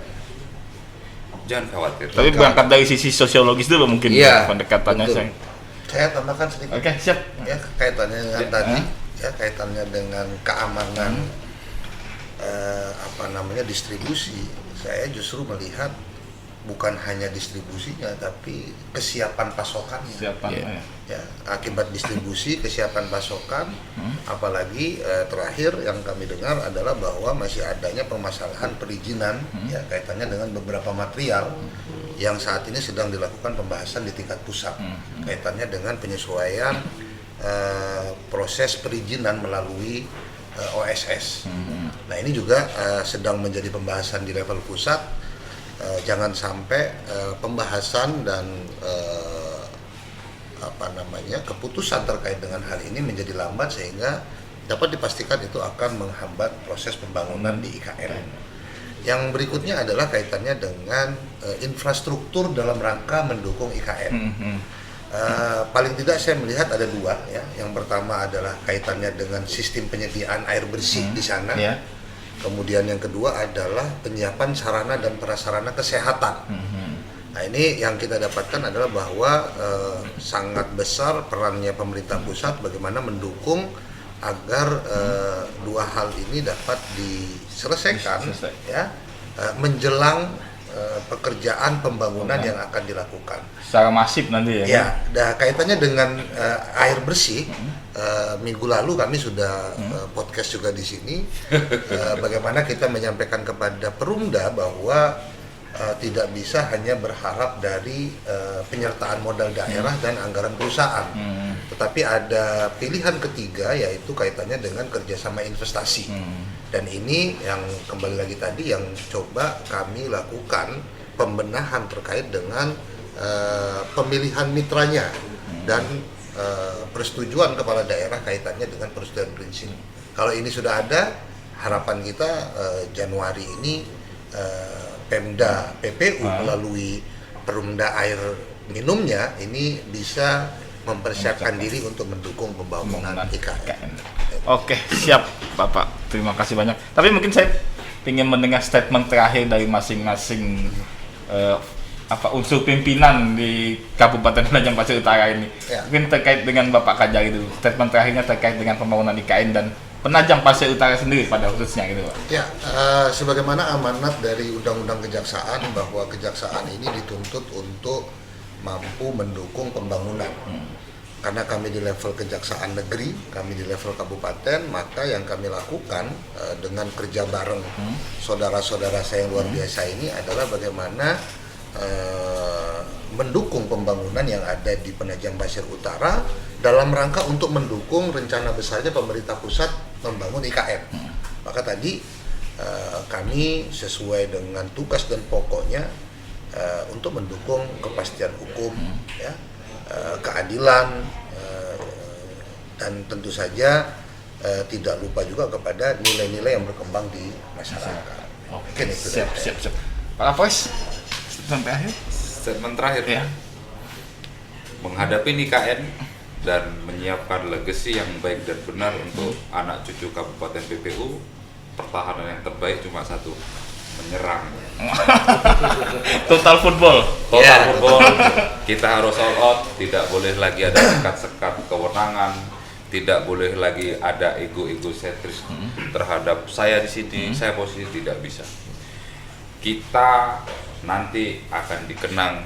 Jangan khawatir. Tapi berangkat dari sisi sosiologis dulu mungkin pendekatannya. Saya tambahkan sedikit. Oke, siap. Ya, kaitannya dengan tadi, ya kaitannya dengan keamanan distribusi. Saya justru melihat bukan hanya distribusinya, tapi kesiapan pasokannya. Ya, akibat distribusi, kesiapan pasokan, apalagi terakhir yang kami dengar adalah bahwa masih adanya permasalahan perizinan, ya kaitannya dengan beberapa material yang saat ini sedang dilakukan pembahasan di tingkat pusat, kaitannya dengan penyesuaian proses perizinan melalui OSS. Nah ini juga sedang menjadi pembahasan di level pusat. Jangan sampai pembahasan dan keputusan terkait dengan hal ini menjadi lambat sehingga dapat dipastikan itu akan menghambat proses pembangunan di IKN. Yang berikutnya adalah kaitannya dengan infrastruktur dalam rangka mendukung IKN. Paling tidak saya melihat ada dua ya. Yang pertama adalah kaitannya dengan sistem penyediaan air bersih di sana. Kemudian yang kedua adalah penyiapan sarana dan prasarana kesehatan. Nah ini yang kita dapatkan adalah bahwa sangat besar perannya pemerintah pusat bagaimana mendukung agar dua hal ini dapat diselesaikan ya menjelang pekerjaan pembangunan yang akan dilakukan secara masif nanti ya. Ya, kaitannya dengan air bersih. Minggu lalu kami sudah podcast juga di sini bagaimana kita menyampaikan kepada Perumda bahwa tidak bisa hanya berharap dari penyertaan modal daerah dan anggaran perusahaan, tetapi ada pilihan ketiga yaitu kaitannya dengan kerjasama investasi. Dan ini yang kembali lagi tadi yang coba kami lakukan pembenahan terkait dengan pemilihan mitranya dan persetujuan kepala daerah kaitannya dengan persetujuan prinsip. Kalau ini sudah ada, harapan kita Januari ini Pemda PPU melalui Perumda air minumnya ini bisa mempersiapkan diri untuk mendukung pembangunan IKN. Oke, siap Bapak. Terima kasih banyak. Tapi mungkin saya ingin mendengar statement terakhir dari masing-masing unsur pimpinan di Kabupaten Penajam Pasir Utara ini. Mungkin terkait dengan Bapak Kajari dulu. Statement terakhirnya terkait dengan pembangunan IKN dan Penajam Pasir Utara sendiri pada khususnya gitu Pak. Ya, sebagaimana amanat dari Undang-Undang Kejaksaan bahwa kejaksaan ini dituntut untuk mampu mendukung pembangunan. Karena kami di level kejaksaan negeri, kami di level kabupaten, maka yang kami lakukan dengan kerja bareng saudara-saudara saya yang luar biasa ini adalah bagaimana mendukung pembangunan yang ada di Penajam Pasir Utara dalam rangka untuk mendukung rencana besarnya pemerintah pusat membangun IKN. Maka tadi kami sesuai dengan tugas dan pokoknya untuk mendukung kepastian hukum, ya, keadilan, dan tentu saja tidak lupa juga kepada nilai-nilai yang berkembang di masyarakat. Oke, siap. Pak Kapolres, Statement terakhir ya. Menghadapi IKN dan menyiapkan legasi yang baik dan benar untuk anak cucu Kabupaten PPU, pertahanan yang terbaik cuma satu, menyerang. Total football. Football. Kita harus all out, tidak boleh lagi ada sekat-sekat kewenangan, tidak boleh lagi ada ego-ego sentris terhadap saya di sini, saya posisi, tidak bisa. Kita nanti akan dikenang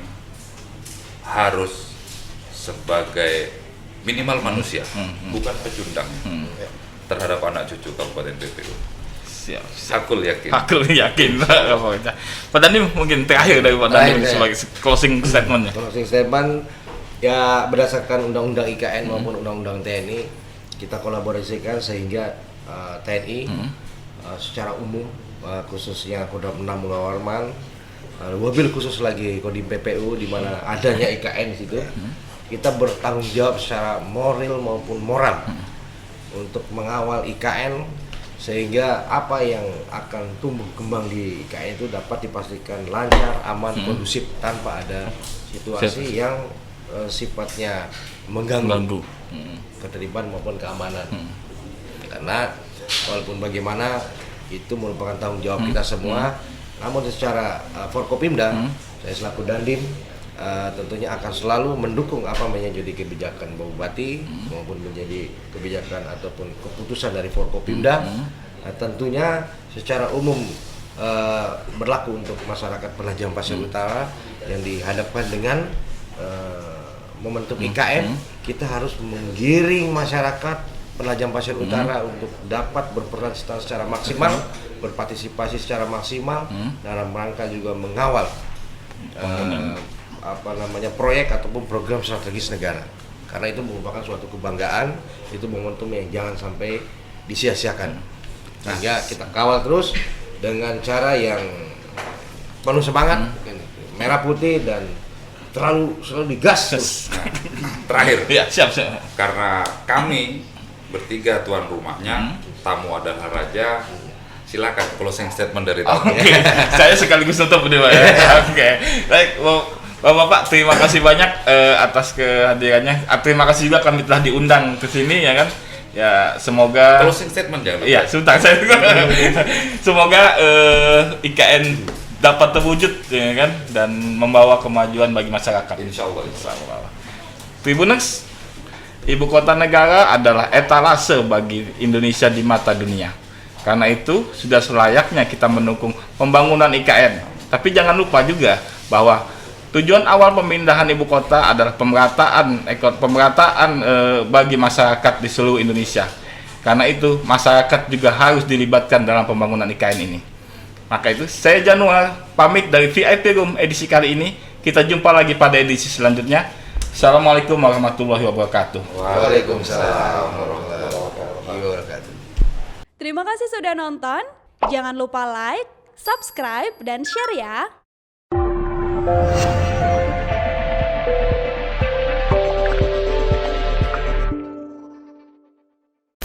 harus sebagai minimal manusia, bukan pecundang terhadap anak cucu Kabupaten PPU. Siap. Aku yakin. Aku yakin Pak Dandim mungkin terakhir dari Pak Dandim sebagai closing statementnya. Closing statement ya berdasarkan Undang-Undang IKN maupun Undang-Undang TNI kita kolaborasikan sehingga TNI secara umum khususnya Kodam 6 Mula Warman, mobil khusus lagi Kodim PPU di mana adanya IKN di situ, kita bertanggung jawab secara moral maupun moral untuk mengawal IKN sehingga apa yang akan tumbuh kembang di IKN itu dapat dipastikan lancar, aman, kondusif tanpa ada situasi yang sifatnya mengganggu ketertiban maupun keamanan. Karena walaupun bagaimana itu merupakan tanggung jawab kita semua, namun secara Forkopimda saya selaku Dandim tentunya akan selalu mendukung apa menjadi kebijakan Bupati maupun menjadi kebijakan ataupun keputusan dari Forkopimda. Tentunya secara umum berlaku untuk masyarakat Penajam Pasir Utara yang dihadapkan dengan momentum IKN, kita harus menggiring masyarakat Penajam Pasir Utara untuk dapat berperan secara maksimal, berpartisipasi secara maksimal dalam rangka juga mengawal proyek ataupun program strategis negara. Karena itu merupakan suatu kebanggaan, itu momentum yang jangan sampai disia-siakan. Sehingga kita kawal terus dengan cara yang penuh semangat, merah putih dan selalu digas terus. Terakhir, Ya, siap. karena kami bertiga tuan rumahnya, tamu adalah raja. Silakan closing statement dari tamu. Oke, saya sekaligus tutup nih Pak. Ya. Oke, baik Bapak, terima kasih banyak atas kehadirannya. Terima kasih juga kami telah diundang ke sini ya kan. Ya semoga. Closing statement jangan lupa. Iya, sebentar saya. Semoga IKN dapat terwujud ya kan dan membawa kemajuan bagi masyarakat. Insya Allah. Tribuners, ibu kota negara adalah etalase bagi Indonesia di mata dunia. Karena itu sudah selayaknya kita mendukung pembangunan IKN. Tapi jangan lupa juga bahwa tujuan awal pemindahan ibu kota adalah pemerataan bagi masyarakat di seluruh Indonesia. Karena itu masyarakat juga harus dilibatkan dalam pembangunan IKN ini. Maka itu saya Januar pamit dari VIP Room edisi kali ini. Kita jumpa lagi pada edisi selanjutnya. Assalamualaikum warahmatullahi wabarakatuh. Waalaikumsalam warahmatullahi wabarakatuh. Terima kasih sudah nonton. Jangan lupa like, subscribe, dan share ya.